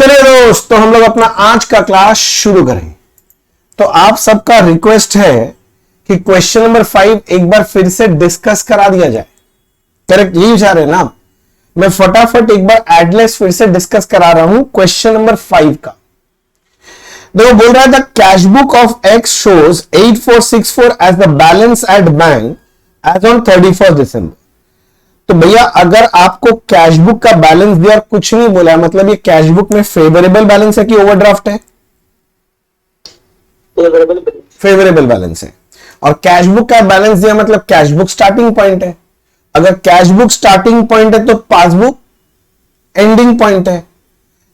चलिए दोस्त, तो हम लोग अपना आज का क्लास शुरू करें। तो आप सबका रिक्वेस्ट है कि क्वेश्चन नंबर 5 एक बार फिर से डिस्कस करा दिया जाए। करेक्ट, यही चाह रहे हैं ना आप? मैं फटाफट एक बार एडलेस फिर से डिस्कस करा रहा हूं क्वेश्चन नंबर 5 का। देखो, बोल रहा था cash book of X shows 8464 as the balance at bank as on 31 December. तो भैया अगर आपको कैश बुक का बैलेंस दिया और कुछ नहीं बोला है, मतलब ये कैश बुक में फेवरेबल बैलेंस है कि ओवरड्राफ्ट है? फेवरेबल बैलेंस है। और कैश बुक का बैलेंस दिया मतलब कैश बुक स्टार्टिंग पॉइंट है। अगर कैश बुक स्टार्टिंग पॉइंट है तो पासबुक एंडिंग पॉइंट है।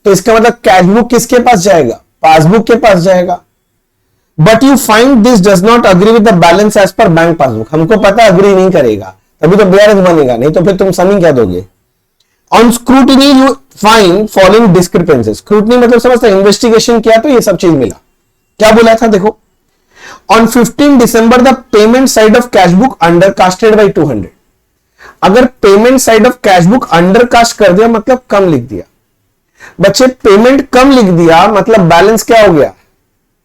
तो इसका मतलब कैश बुक किसके पास जाएगा? पासबुक के पास जाएगा। But you find this does not agree with the balance as per bank passbook. हमको पता अग्री नहीं करेगा, तभी तो बीआरएस बनेगा, नहीं तो फिर तुम समी क्या दोगे? On scrutiny you find following discrepancies. Scrutiny मतलब समझते, इन्वेस्टिगेशन किया तो ये सब चीज मिला। क्या बोला था देखो, on 15 December the payment side of cash book undercasted by 200। अगर payment side of cash book undercast कर दिया मतलब कम लिख दिया। बच्चे पेमेंट कम लिख दिया मतलब बैलेंस क्या हो गया?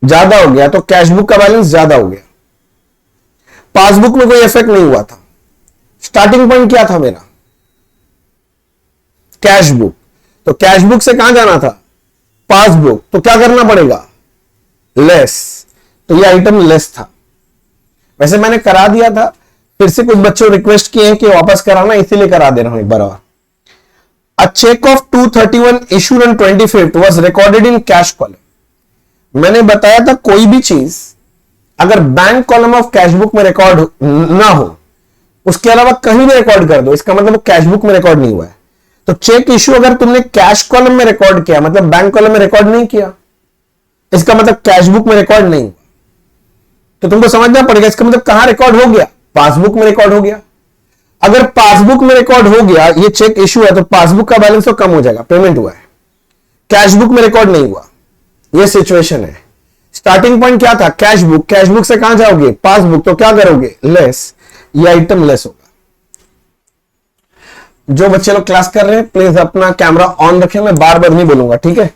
ज्यादा हो गया। तो कैश बुक का बैलेंस ज्यादा हो गया। पासबुक में कोई इफेक्ट नहीं हुआ था। स्टार्टिंग पॉइंट क्या था मेरा? Cash book. तो कैश बुक से कहां जाना था? पासबुक। तो क्या करना पड़ेगा? लेस। तो ये आइटम लेस था। वैसे मैंने करा दिया था, फिर से कुछ बच्चों रिक्वेस्ट किए हैं कि वापस कराना, इसीलिए करा दे रहा हूं एक बार और। A cheque of 231 issued on 25th was recorded in cash column. मैंने बताया था कोई भी चीज अगर bank column of cash book में रिकॉर्ड ना हो, उसके अलावा कहीं भी रिकॉर्ड कर दो, इसका मतलब कैश बुक में रिकॉर्ड नहीं हुआ है। तो चेक इश्यू अगर तुमने कैश कॉलम में रिकॉर्ड किया मतलब बैंक कॉलम में रिकॉर्ड नहीं किया, इसका मतलब कैश बुक में रिकॉर्ड नहीं हुआ। तो तुमको समझना पड़ेगा इसका मतलब कहां रिकॉर्ड हो गया? पासबुक में रिकॉर्ड हो गया। अगर पासबुक में रिकॉर्ड हो गया, ये चेक इश्यू है, तो पासबुक का बैलेंस तो कम हो जाएगा, पेमेंट हुआ है। कैश बुक में रिकॉर्ड नहीं हुआ, ये सिचुएशन है। स्टार्टिंग पॉइंट क्या था? Cash book. कैश बुक से कहां जाओगे? पासबुक। तो क्या करोगे? लेस। ये आइटम लेस होगा। जो बच्चे लोग क्लास कर रहे हैं प्लीज अपना कैमरा ऑन रखें, मैं बार बार नहीं बोलूंगा, ठीक है?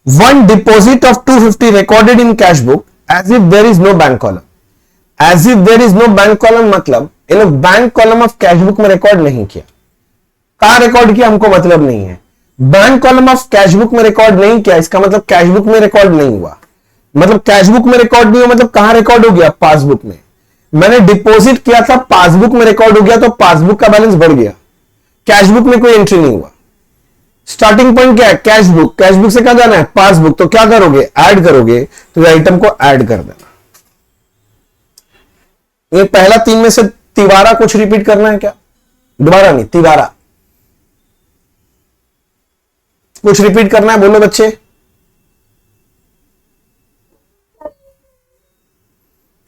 One deposit of 250 recorded in cash book as if there is no bank column. As if there is no bank column मतलब इन लोग bank column of cash book में रिकॉर्ड नहीं किया। कहां रिकॉर्ड किया हमको मतलब नहीं है। Bank column of cash book में रिकॉर्ड नहीं किया, इसका मतलब कैश बुक में रिकॉर्ड नहीं हुआ। मतलब कैश बुक में रिकॉर्ड नहीं हुआ मतलब कहां रिकॉर्ड हो गया? पासबुक में। मैंने डिपॉजिट किया था, पासबुक में रिकॉर्ड हो गया, तो पासबुक का बैलेंस बढ़ गया। कैश बुक में कोई एंट्री नहीं हुआ। स्टार्टिंग पॉइंट क्या है? Cash book. कैश बुक से कहां जाना है? पासबुक। तो क्या करोगे? ऐड करोगे। तो आइटम को ऐड कर देना। ये पहला 3 में से तिवारा कुछ रिपीट करना है क्या? दोबारा नहीं, तिवारा कुछ रिपीट करना है, बोलो बच्चे।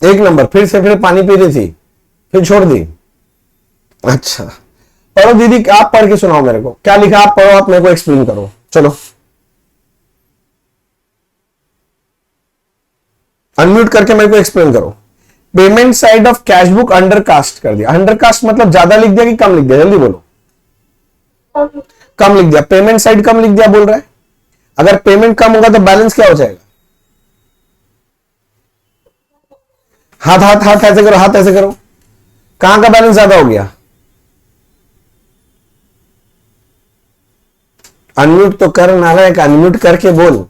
एक नंबर। फिर पानी पी रही थी, फिर छोड़ दी। अच्छा पढ़ो दीदी, आप पढ़ के सुनाओ मेरे को, क्या लिखा? आप पढ़ो, आप मेरे को एक्सप्लेन करो। चलो अनम्यूट करके मेरे को एक्सप्लेन करो। Payment side of cash book undercast कर दिया। अंडरकास्ट मतलब ज्यादा लिख दिया कि कम लिख दिया? जल्दी बोलो। कम लिख दिया। पेमेंट साइड कम लिख दिया बोल रहा है। अगर पेमेंट कम होगा तो बैलेंस क्या हो जाएगा? हाथ हाथ हाथ ऐसे करो, हाथ ऐसे करो। कहां का बैलेंस ज्यादा हो गया? अनम्यूट तो कर, नालायक, अनम्यूट करके बोल।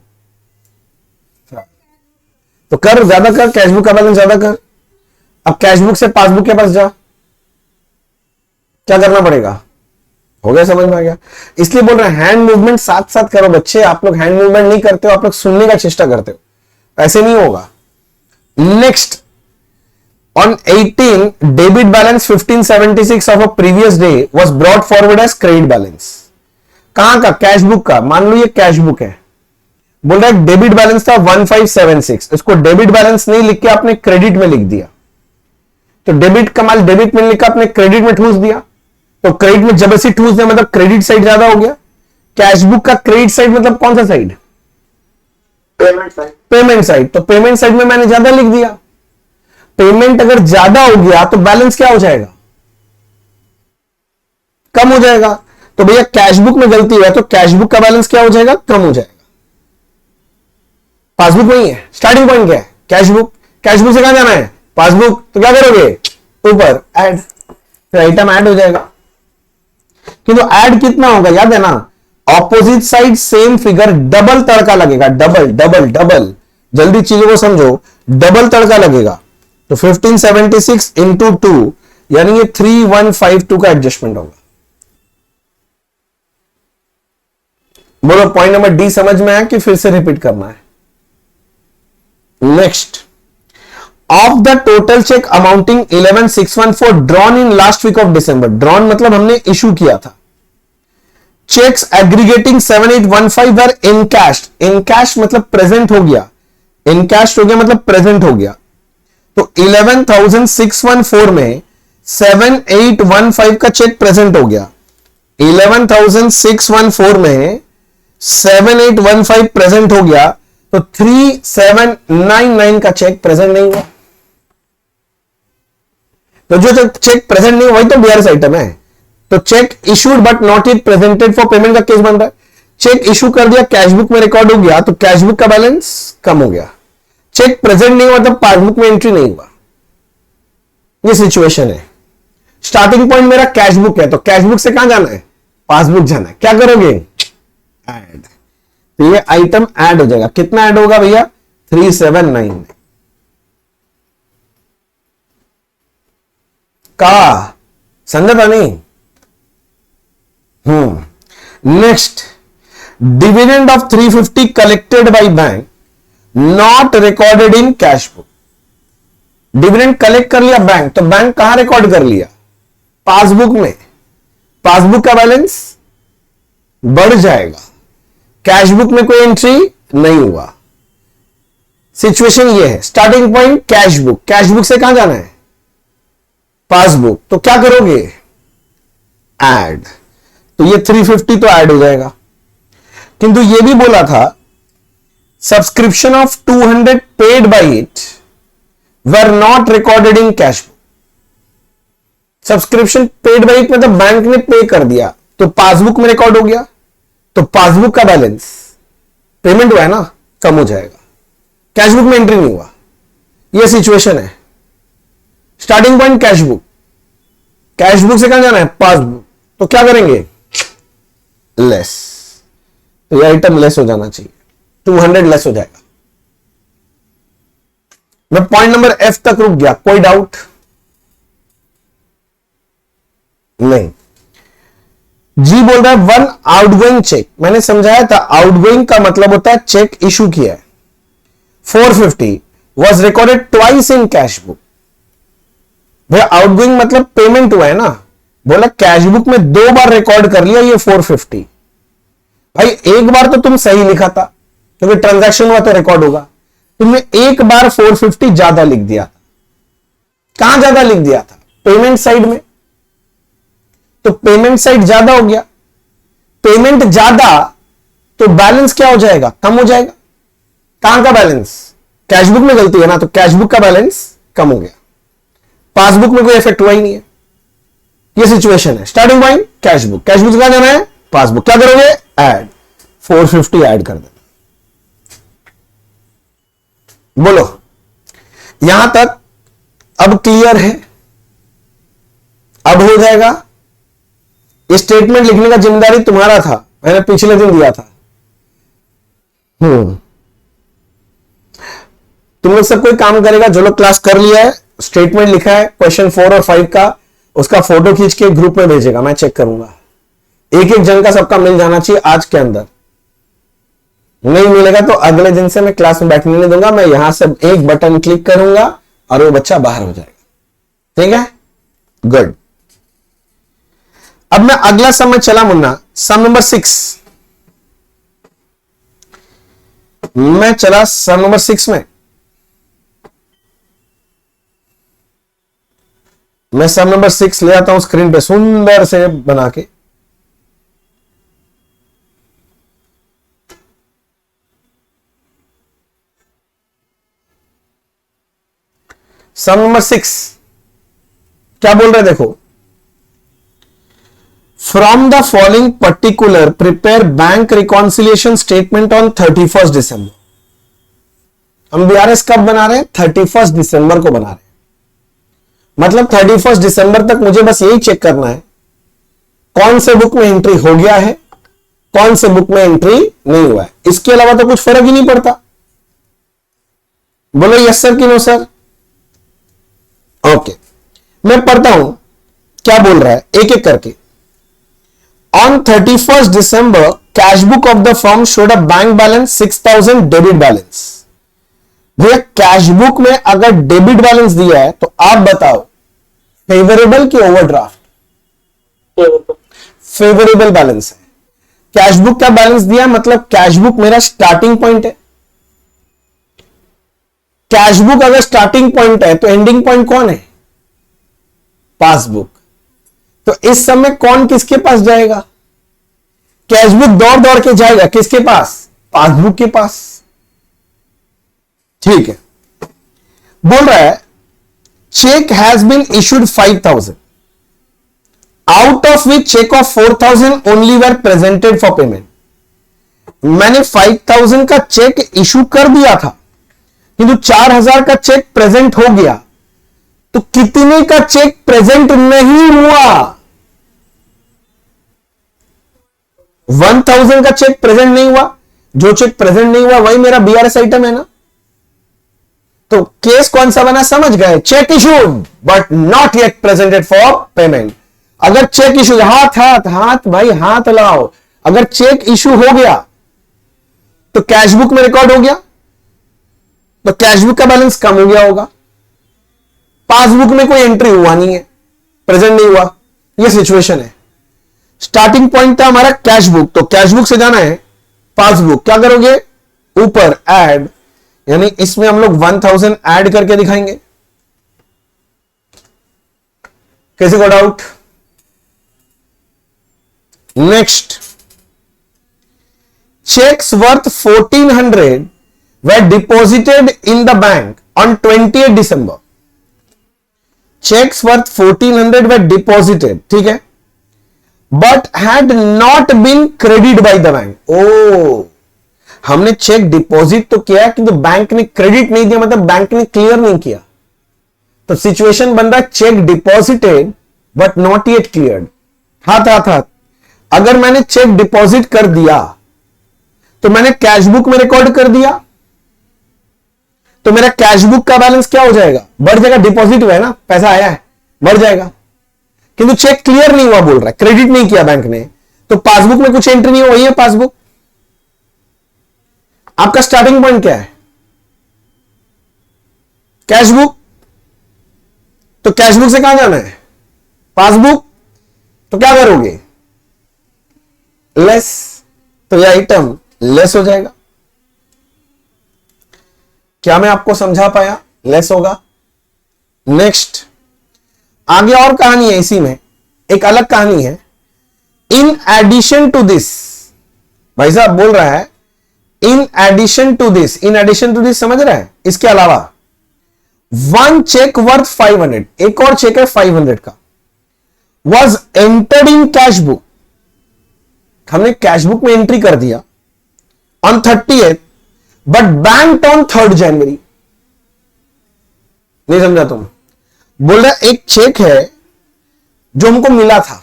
तो कर, ज्यादा कर, कैश बुक का बैलेंस ज्यादा कर। अब कैश बुक से पासबुक के पास जा, क्या करना पड़ेगा? हो गया, समझ में आ गया? इसलिए बोल रहे हैं हैंड मूवमेंट साथ साथ करो बच्चे। आप लोग हैंड मूवमेंट नहीं करते हो, आप लोग सुनने का चेष्टा करते हो, ऐसे नहीं होगा। Next, on 18 debit balance 1576 of a previous day was brought forward as credit balance। कहां का? कैश बुक का। मान लो ये कैश बुक है, बोल रहा है डेबिट बैलेंस था 1576, इसको डेबिट बैलेंस नहीं लिख के आपने क्रेडिट में लिख दिया। तो डेबिट का माल डेबिट में लिखा, आपने क्रेडिट में ठूस दिया। तो क्रेडिट में जब ऐसे ठूस दिया मतलब क्रेडिट साइड ज्यादा हो गया। कैश बुक का क्रेडिट साइड मतलब कौन सा side? Payment side. Payment side. तो पेमेंट साइड में मैंने ज्यादा लिख दिया। पेमेंट अगर ज्यादा हो गया तो बैलेंस क्या हो जाएगा? कम हो जाएगा। तो भैया कैशबुक में गलती हुआ तो कैशबुक का बैलेंस क्या हो जाएगा, कम हो जाएगा। पासबुक नहीं है, स्टार्टिंग पॉइंट क्या है, कैशबुक। कैशबुक से कहां जाना है, पासबुक। तो क्या करोगे, ऊपर ऐड, फिर आइटम ऐड हो जाएगा। किंतु ऐड कितना होगा, याद है ना, opposite side same figure, double तड़का लगेगा, डबल डबल डबल। जल्दी चीजों को समझो, डबल तड़का लगेगा। तो 1576 इंटू 2 यानी ये 3152 का एडजस्टमेंट होगा। बोलो पॉइंट नंबर डी समझ में आया कि फिर से रिपीट करना है। Next, of the total cheque amounting 11614 drawn in last week of December. Drawn मतलब हमने इशू किया था। Cheques aggregating 7815 were encashed. Encashed मतलब प्रेजेंट हो गया, इनकैश हो गया मतलब प्रेजेंट हो गया। तो 11614 में 7815 का चेक प्रेजेंट हो गया। 11614 में 7815 प्रेजेंट हो गया, तो 3799 का चेक प्रेजेंट नहीं हुआ। तो जो चेक प्रेजेंट नहीं हुआ वही तो बीआरएस आइटम है। तो check issued but not it presented for payment का केस बन रहा है। चेक इशू कर दिया, कैशबुक में रिकॉर्ड हो गया, तो कैशबुक का बैलेंस कम हो गया। चेक प्रेजेंट नहीं हुआ तो पासबुक में एंट्री नहीं हुआ। ये सिचुएशन है। स्टार्टिंग पॉइंट मेरा कैशबुक है, तो कैशबुक से कहां जाना है, पासबुक जाना है। क्या करोगे, ऐड। तो ये आइटम ऐड हो जाएगा। कितना ऐड होगा भैया, 379 का। समझा था नहीं। Next, dividend of 350 collected by bank not recorded in cash book. Dividend collect कर लिया बैंक, तो बैंक कहां रिकॉर्ड कर लिया, पासबुक में। पासबुक का बैलेंस बढ़ जाएगा, कैशबुक में कोई एंट्री नहीं हुआ। सिचुएशन ये है। स्टार्टिंग पॉइंट कैशबुक, कैशबुक से कहां जाना है, पासबुक। तो क्या करोगे, ऐड। तो ये 350 तो ऐड हो जाएगा। किंतु ये भी बोला था, subscription of 200 paid by it were not recorded in cash book. Subscription paid by it मतलब बैंक ने पे कर दिया, तो पासबुक में रिकॉर्ड हो गया, तो पासबुक का बैलेंस, पेमेंट हुआ है ना, कम हो जाएगा। कैशबुक में एंट्री नहीं हुआ। यह सिचुएशन है। स्टार्टिंग पॉइंट कैशबुक, कैशबुक से कहां जाना है, पासबुक। तो क्या करेंगे, लेस। तो यह आइटम लेस हो जाना चाहिए, 200 लेस हो जाएगा। मैं पॉइंट नंबर एफ तक रुक गया, कोई डाउट नहीं। जी बोल रहा है वन आउटगोइंग चेक। मैंने समझाया था, आउटगोइंग का मतलब होता है चेक इशू किया है, 450 was recorded twice in cash book. भैया आउटगोइंग मतलब पेमेंट हुआ है ना, बोला कैश बुक में 2 बार रिकॉर्ड कर लिया ये 450। भाई एक बार तो तुम सही लिखा था, क्योंकि ट्रांजैक्शन हुआ तो रिकॉर्ड होगा। तुमने एक बार 450 ज्यादा लिख दिया था। कहां ज्यादा लिख दिया था, पेमेंट साइड में। तो पेमेंट साइड ज्यादा हो गया, पेमेंट ज्यादा तो बैलेंस क्या हो जाएगा, कम हो जाएगा। कहां का बैलेंस, कैशबुक में गलती है ना, तो कैशबुक का बैलेंस कम हो गया। पासबुक में कोई इफेक्ट हुआ ही नहीं है। ये सिचुएशन है। स्टार्टिंग पॉइंट कैशबुक, कैशबुक से कहां जाना है, पासबुक। क्या करोगे, ऐड, 450 ऐड कर देना। बोलो यहां तक अब क्लियर है, अब हो जाएगा। स्टेटमेंट लिखने का जिम्मेदारी तुम्हारा था, मैंने पिछले दिन दिया था। तुम लोग सब कोई काम करेगा, जो लोग क्लास कर लिया है, स्टेटमेंट लिखा है क्वेश्चन 4 और 5 का, उसका फोटो खींच के ग्रुप में भेजेगा, मैं चेक करूंगा। एक एक जन का सबका मिल जाना चाहिए आज के अंदर। नहीं मिलेगा तो अगले दिन से मैं क्लास में बैठने नहीं दूंगा। मैं यहां से एक बटन क्लिक करूंगा और वो बच्चा बाहर हो जाएगा। ठीक है, गुड। अब मैं अगला सम में चला मुन्ना, सम नंबर 6। मैं चला सम नंबर 6 में। मैं सम नंबर 6 ले आता हूं स्क्रीन पे सुंदर से बना के। सम नंबर 6 क्या बोल रहे देखो, from the following particular prepare bank reconciliation statement on 31 दिसंबर। हम बीआरएस कब बना रहे हैं? 31 दिसंबर को बना रहे हैं। मतलब 31 दिसंबर तक मुझे बस यही चेक करना है कौन से बुक में एंट्री हो गया है, कौन से बुक में एंट्री नहीं हुआ है। इसके अलावा तो कुछ फर्क ही नहीं पड़ता। बोलो यस सर कि नो सर? ओके, मैं पढ़ता हूं क्या बोल रहा है एक एक करके। On 31 December cash book of the firm showed a bank balance 6000 debit balance. भैया कैश बुक में अगर डेबिट बैलेंस दिया है तो आप बताओ फेवरेबल कि ओवरड्राफ्ट? फेवरेबल बैलेंस है। कैश बुक का बैलेंस दिया मतलब कैश बुक मेरा स्टार्टिंग पॉइंट है। कैश बुक अगर स्टार्टिंग पॉइंट है तो एंडिंग पॉइंट कौन है? पासबुक। तो इस समय कौन किसके पास जाएगा? कैश बुक दौड़ दौड़ के जाएगा किसके पास? पासबुक के पास। ठीक है, बोल रहा है cheque has been issued 5000 out of which cheque of 4000 only were presented for payment. मैंने 5000 का चेक इशू कर दिया था किंतु 4000 का चेक प्रेजेंट हो गया, तो कितने का चेक प्रेजेंट नहीं हुआ? 1000 का चेक प्रेजेंट नहीं हुआ। जो चेक प्रेजेंट नहीं हुआ वही मेरा बीआरएस आइटम है ना। तो केस कौन सा बना समझ गए? Check issued but not yet presented for payment. अगर चेक इशू, हाथ हाथ हाथ भाई हाथ लगाओ, अगर चेक इशू हो गया तो कैश बुक में रिकॉर्ड हो गया, तो कैश बुक का बैलेंस कम हो गया होगा। पासबुक में कोई एंट्री हुआ नहीं है, प्रेजेंट नहीं हुआ, यह सिचुएशन है। स्टार्टिंग पॉइंट था हमारा कैश बुक, तो कैश बुक से जाना है पासबुक। क्या करोगे? ऊपर ऐड, यानी इसमें हम लोग 1000 ऐड करके दिखाएंगे। कैसे got out? Next, cheques worth 1400 were deposited in the bank on 28 December. Checks worth 1400 were deposited, ठीक है, but had not been credited by the bank. ओ, हमने चेक डिपॉजिट तो किया किंतु बैंक ने क्रेडिट नहीं दिया, मतलब बैंक ने क्लियर नहीं किया। तो सिचुएशन बन रहा है cheque deposited but not yet cleared. हाथ हाथ हाथ, अगर मैंने चेक डिपॉजिट कर दिया तो मैंने कैश बुक में रिकॉर्ड कर दिया, तो मेरा कैश बुक का बैलेंस क्या हो जाएगा? बढ़ जाएगा। डिपॉजिट हुआ है ना, पैसा आया है, बढ़ जाएगा। किंतु चेक क्लियर नहीं हुआ बोल रहा है, क्रेडिट नहीं किया बैंक ने, तो पासबुक में कुछ एंट्री नहीं हुई है। पासबुक आपका स्टार्टिंग पॉइंट क्या है? Cash book. तो कैश बुक से कहां जाना है? पासबुक। तो क्या करोगे? लेस। तो यह आइटम लेस हो जाएगा। क्या मैं आपको समझा पाया? लेस होगा। नेक्स्ट, आगे और कहानी है, इसी में एक अलग कहानी है। इन एडिशन टू दिस, भाई साहब बोल रहा है in addition to this. In addition to this समझ रहा है? इसके अलावा वन चेक वर्थ 500, एक और चेक है 500 का, was entered in cash book. हमने कैश बुक में एंट्री कर दिया on 30th but bank on 3rd जनवरी। नहीं समझा तुम? बोल रहा एक चेक है जो हमको मिला था,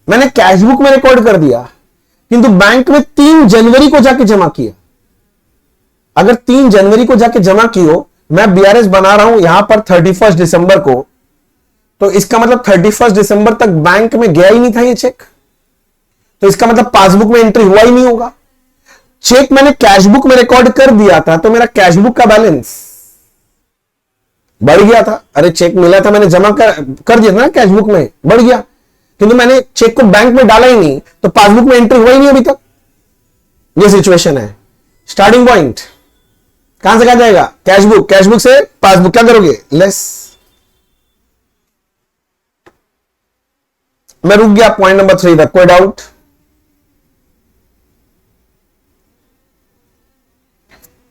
मैंने कैश बुक में रिकॉर्ड कर दिया किंतु बैंक में 3 जनवरी को जाके जमा किया। अगर 3 जनवरी को जाके जमा कियो, मैं बीआरएस बना रहा हूं यहां पर 31 दिसंबर को, तो इसका मतलब 31 दिसंबर तक बैंक में गया ही नहीं था ये चेक, तो इसका मतलब पासबुक में एंट्री हुआ ही नहीं होगा। चेक मैंने कैश बुक में रिकॉर्ड कर दिया था तो मेरा कैश बुक का बैलेंस बढ़ गया था। अरे चेक मिला था, मैंने जमा कर दिया था ना कैश बुक में, बढ़ गया। किंतु मैंने चेक को बैंक में डाला ही नहीं, तो पासबुक में एंट्री हुआ ही नहीं अभी तक। ये सिचुएशन है। स्टार्टिंग पॉइंट कहां से कहां जाएगा? Cash book. कैश बुक से पासबुक क्या करोगे? लेस। मैं रुक गया पॉइंट नंबर 3 तक। कोई डाउट?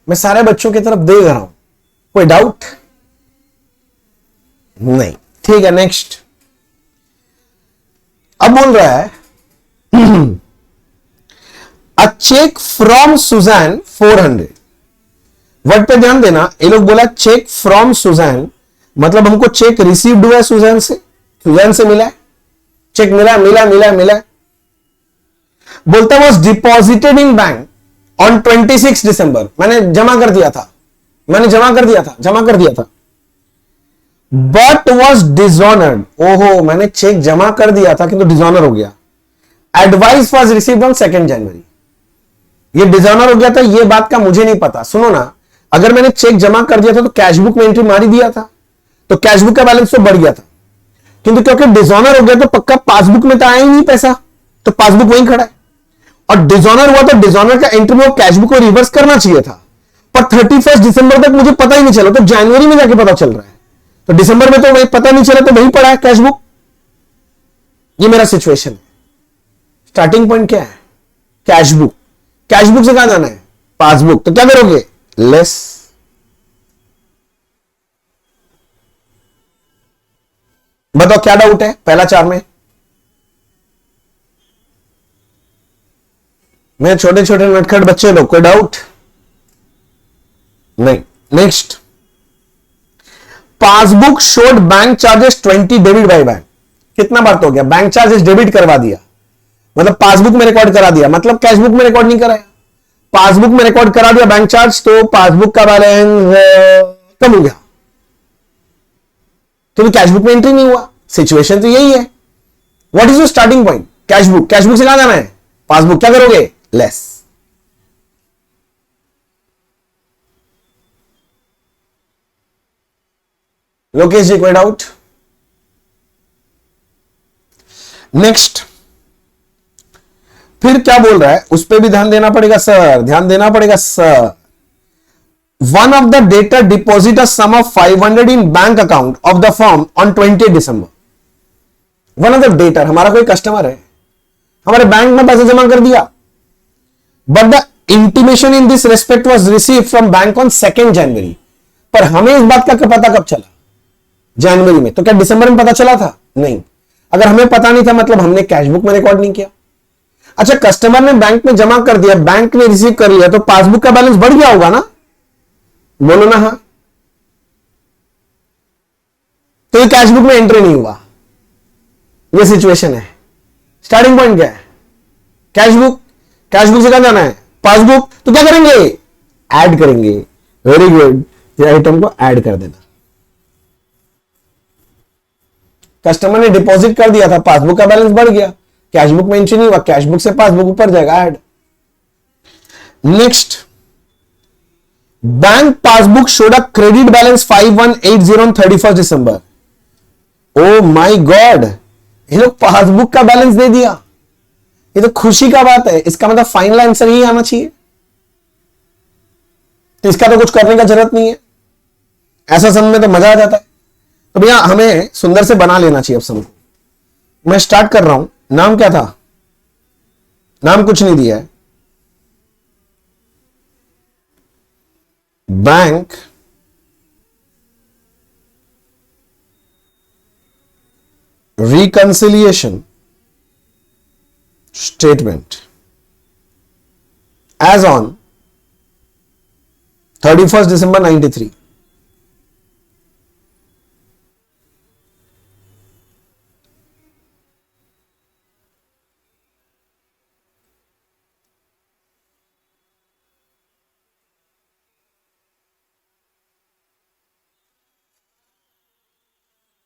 मैं सारे बच्चों की तरफ देख रहा हूं, कोई डाउट नहीं? ठीक है, नेक्स्ट। अब बोल रहा है अ चेक फ्रॉम सुजैन 400। वर्ड पे ध्यान देना, ये लोग बोला चेक फ्रॉम सुजैन, मतलब हमको चेक रिसीव्ड हुआ है सुजैन से मिला है, चेक मिला। बोलता was deposited in bank on 26 दिसंबर। मैंने जमा कर दिया था बट वॉज डिसऑनर्ड। ओहो, मैंने चेक जमा कर दिया था किंतु डिसऑनर हो गया। एडवाइस वॉज रिसीव्ड ऑन 2 जनवरी। ये डिसऑनर हो गया था, ये बात का मुझे नहीं पता। सुनो ना, अगर मैंने चेक जमा कर दिया था तो कैश बुक में एंट्री मार ही दिया था, तो कैश बुक का बैलेंस तो बढ़ गया था, किंतु क्योंकि डिसऑनर हो गया तो पक्का पासबुक में तो आया ही नहीं पैसा, तो पासबुक वहीं खड़ा है। और डिसऑनर हुआ तो डिसऑनर का एंट्री में कैश बुक को रिवर्स करना चाहिए था, पर 31 दिसंबर तक मुझे पता ही नहीं चला, तो जनवरी में जाके पता चल रहा है। तो दिसंबर में तो वही पता नहीं चला, तो वहीं पड़ा है कैश बुक। ये मेरा सिचुएशन है। स्टार्टिंग पॉइंट क्या है? Cash book. कैश बुक से कहां जाना है? पासबुक। तो क्या करोगे? लेस। बताओ क्या डाउट है पहला 4 में? मैं छोटे छोटे नटखट बच्चे लोग, कोई डाउट नहीं। Next, passbook showed bank charges 20 debit by bank. कितना बार तो हो गया? बैंक चार्जेस डेबिट करवा दिया, मतलब पासबुक में रिकॉर्ड करा दिया, मतलब कैश बुक में रिकॉर्ड नहीं कराया, पासबुक में रिकॉर्ड करा दिया बैंक चार्ज, तो पासबुक का बैलेंस कम हो गया, तो कैश बुक में एंट्री नहीं हुआ। सिचुएशन तो यही है। What is your starting point? Cash book. Cash book से कहां जाना है? पासबुक। क्या करोगे? लेस। लोकेश जी कोई डाउट? नेक्स्ट, फिर क्या बोल रहा है उस पर भी ध्यान देना पड़ेगा सर, ध्यान देना पड़ेगा sir. One of the debtor deposit a sum of 500 in bank account of the firm on 20 December. One of the debtor, हमारा कोई कस्टमर है, हमारे बैंक में पैसे जमा कर दिया, but the intimation in this respect was receive from bank on 2 जनवरी। पर हमें इस बात का पता कब चला? जनवरी में। तो क्या दिसंबर में पता चला था? नहीं। अगर हमें पता नहीं था मतलब हमने कैश बुक में रिकॉर्ड नहीं किया। अच्छा, कस्टमर ने बैंक में जमा कर दिया, बैंक ने रिसीव कर लिया, तो पासबुक का बैलेंस बढ़ गया होगा ना? बोलो ना हाँ। तो ये कैश बुक में एंट्री नहीं हुआ, ये सिचुएशन है। स्टार्टिंग पॉइंट क्या है? Cash book. कैश बुक से कहां जाना है? पासबुक। तो क्या करेंगे? ऐड करेंगे। वेरी गुड, ये आइटम को ऐड कर देना। कस्टमर ने डिपॉजिट कर दिया था, पासबुक का बैलेंस बढ़ गया, कैश बुक में एंट्री नहीं हुआ, कैश बुक से पासबुक ऊपर जाएगा, add. Next, bank passbook showed a credit balance 5180 on 31 December. Oh my God, ये लोग पासबुक का बैलेंस दे दिया, ये तो खुशी का बात है। इसका मतलब फाइनल आंसर ही आना चाहिए, तो इसका तो कुछ करने का जरूरत नहीं है। ऐसा समय में तो मजा आ जाता है। तो भैया हमें सुंदर से बना लेना चाहिए अब सम को। मैं स्टार्ट कर रहा हूं। नाम क्या था? नाम कुछ नहीं दिया है। Bank reconciliation statement as on 31st December 93।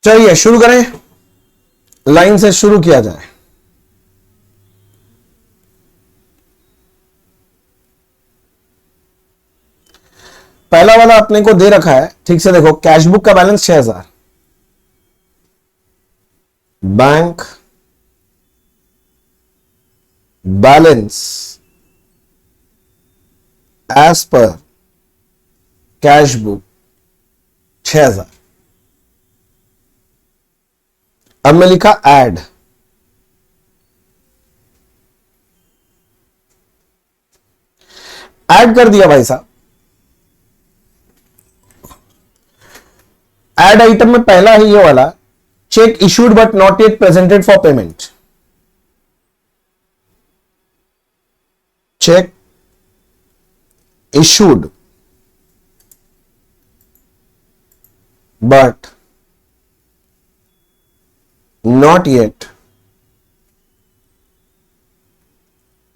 चलिए शुरू करें, लाइन से शुरू किया जाए। पहला वाला अपने को दे रखा है, ठीक से देखो। कैश बुक का balance 6000, bank balance as per cash book 6000। अब मैं लिखा ऐड। ऐड कर दिया भाई साहब। ऐड आइटम में पहला है ये वाला, cheque issued but not yet presented for payment. check issued but not yet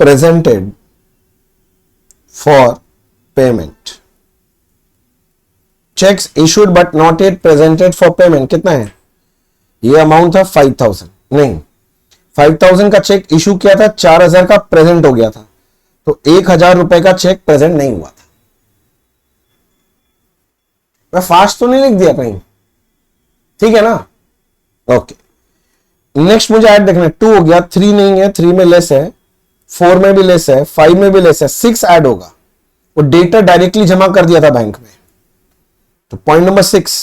presented for payment. checks issued but not yet presented for payment कितना है? ये अमाउंट था 5000, नहीं 5000 का चेक इशू किया था, 4000 का प्रेजेंट हो गया था, तो 1000 रुपए का चेक प्रेजेंट नहीं हुआ था। मैं फास्ट तो नहीं लिख दिया कहीं, ठीक है ना? ओके, नेक्स्ट मुझे ऐड देखना है। 2 हो गया, 3 नहीं है, 3 में लेस है, 4 में भी लेस है, 5 में भी लेस है, 6 ऐड होगा। वो डेटा डायरेक्टली जमा कर दिया था बैंक में, तो point number 6,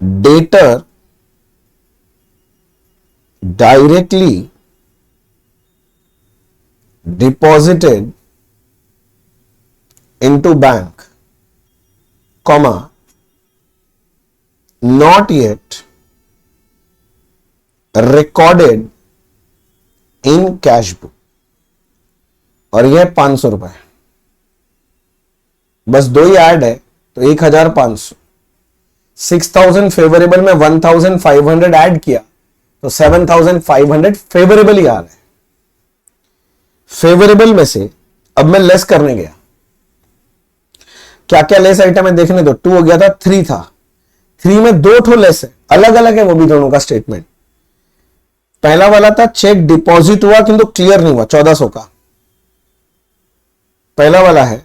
debtor directly deposited into bank, comma not yet recorded in cash book, और यह 500 रुपए, बस 2 ही ऐड है तो 1500। 6000 फेवरेबल में 1500 ऐड किया तो 7500 फेवरेबल ही आ रहा है। फेवरेबल में से अब मैं लेस करने गया, क्या क्या लेस आइटम है देखने दो। 2 हो गया था, 3 था, 3 में 2 ठो लेस है, अलग अलग है वो भी दोनों का स्टेटमेंट। पहला वाला था चेक डिपॉजिट हुआ किंतु क्लियर नहीं हुआ, 1400 का। पहला वाला है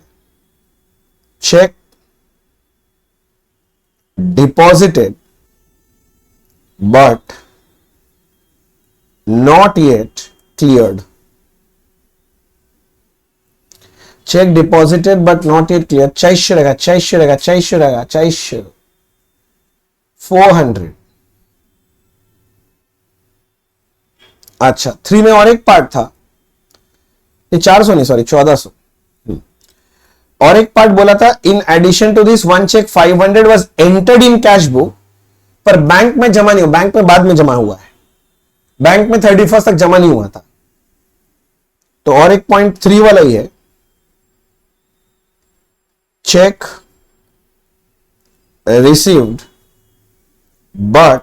cheque deposited but not yet cleared, check deposited but not yet clear, 400 रहेगा, 400 रहेगा, 400 रहेगा, 400, 400। अच्छा, 3 में और एक पार्ट था, ये 400 नहीं, सॉरी 1400। और एक पार्ट बोला था, in addition to this one cheque 500 was entered in cash book, पर बैंक में जमा नहीं हुआ, बैंक में बाद में जमा हुआ है, बैंक में 31st तक जमा नहीं हुआ था। तो और एक पॉइंट 3 वाला ही है, check received but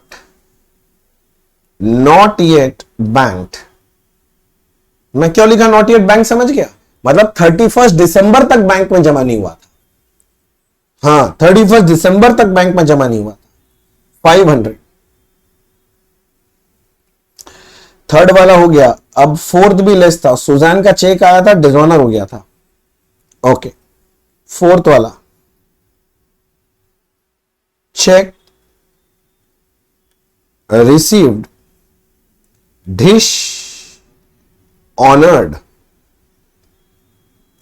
not yet banked. मैं क्यों लिखा नॉट येट बैंक, समझ गया? मतलब 31 दिसंबर तक बैंक में जमा नहीं हुआ था। हाँ, 31 दिसंबर तक बैंक में जमा नहीं हुआ था, 500। थर्ड वाला हो गया। अब फोर्थ भी लेस था, सुजान का चेक आया था, डिसऑनर हो गया था। ओके, फोर्थ वाला check received dish honoured,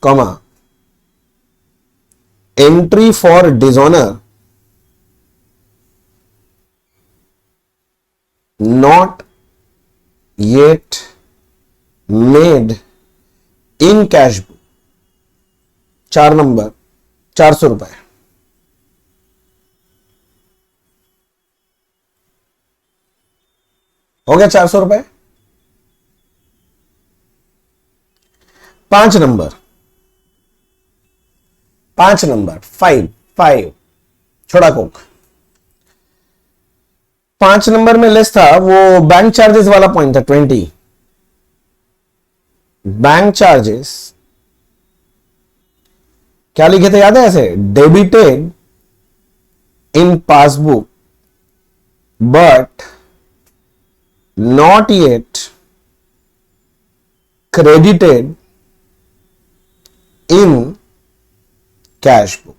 comma entry for dishonour not yet made in cash book, 4 number, 400 रुपए। हो गया 400 रुपए। 5 नंबर, 5 नंबर, 5 छोड़ा कोक। 5 नंबर में लेस था, वो बैंक चार्जेस वाला पॉइंट था, 20। बैंक चार्जेस क्या लिखे थे याद है? ऐसे, debited in passbook but not yet credited in cash book.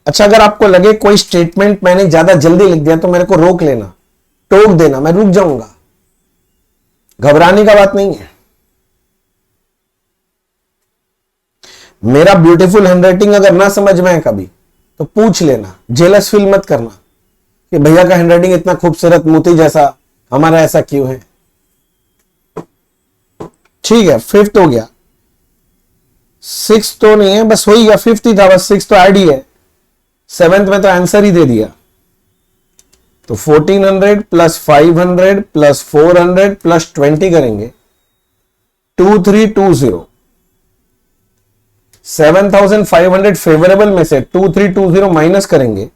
अच्छा, अगर आपको लगे कोई स्टेटमेंट मैंने ज्यादा जल्दी लिख दिया तो मेरे को रोक लेना, टोक देना, मैं रुक जाऊंगा, घबराने का बात नहीं है। मेरा ब्यूटीफुल हैंडराइटिंग अगर ना समझ में आए कभी तो पूछ लेना, जेलस फील मत करना कि भैया का हैंडराइटिंग इतना खूबसूरत मोती जैसा, हमारा ऐसा क्यों है। ठीक है, 5th हो गया, 6th तो नहीं है, बस हो ही गया, 5th ही था, बस 6th तो ऐड ही है, 7th में तो आंसर ही दे दिया। तो 1400 प्लस 500 प्लस 400 प्लस 20 करेंगे 2320। 7500 फेवरेबल में से 2320 माइनस करेंगे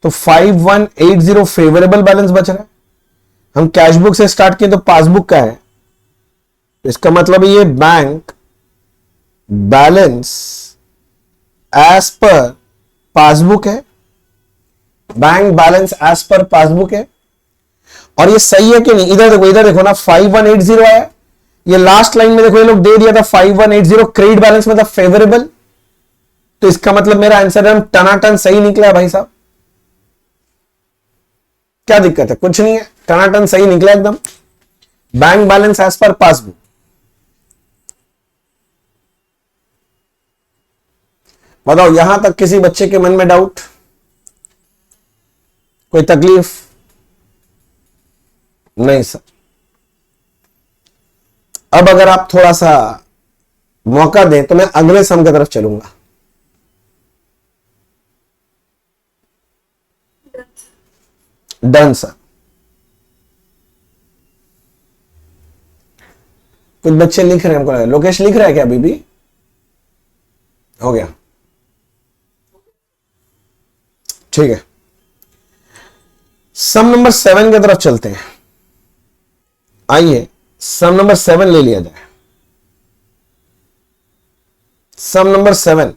तो 5180 फेवरेबल बैलेंस बच रहा है। हम कैश बुक से स्टार्ट किए तो पासबुक का है, इसका मतलब ये bank balance as per passbook है, bank balance as per passbook है। और ये सही है कि नहीं, इधर देखो ना 5180 आया, ये लास्ट लाइन में देखो ये लोग दे दिया था 5180 क्रेडिट बैलेंस मतलब फेवरेबल, तो इसका मतलब मेरा आंसर है टनाटन सही निकला है भाई साहब। क्या दिक्कत है? कुछ नहीं है, टनाटन सही निकला एकदम। Bank balance as per passbook. बताओ यहां तक किसी बच्चे के मन में डाउट, कोई तकलीफ? नहीं सर। अब अगर आप थोड़ा सा मौका दें तो मैं अगले सम की तरफ चलूंगा। Done sir. कुछ बच्चे लिख रहे हैं, हमको लगा लोकेश लिख रहा है क्या? अभी भी हो गया, ठीक है। सम नंबर 7 की तरफ चलते हैं। आइए सम नंबर 7 ले लिया जाए। सम नंबर 7,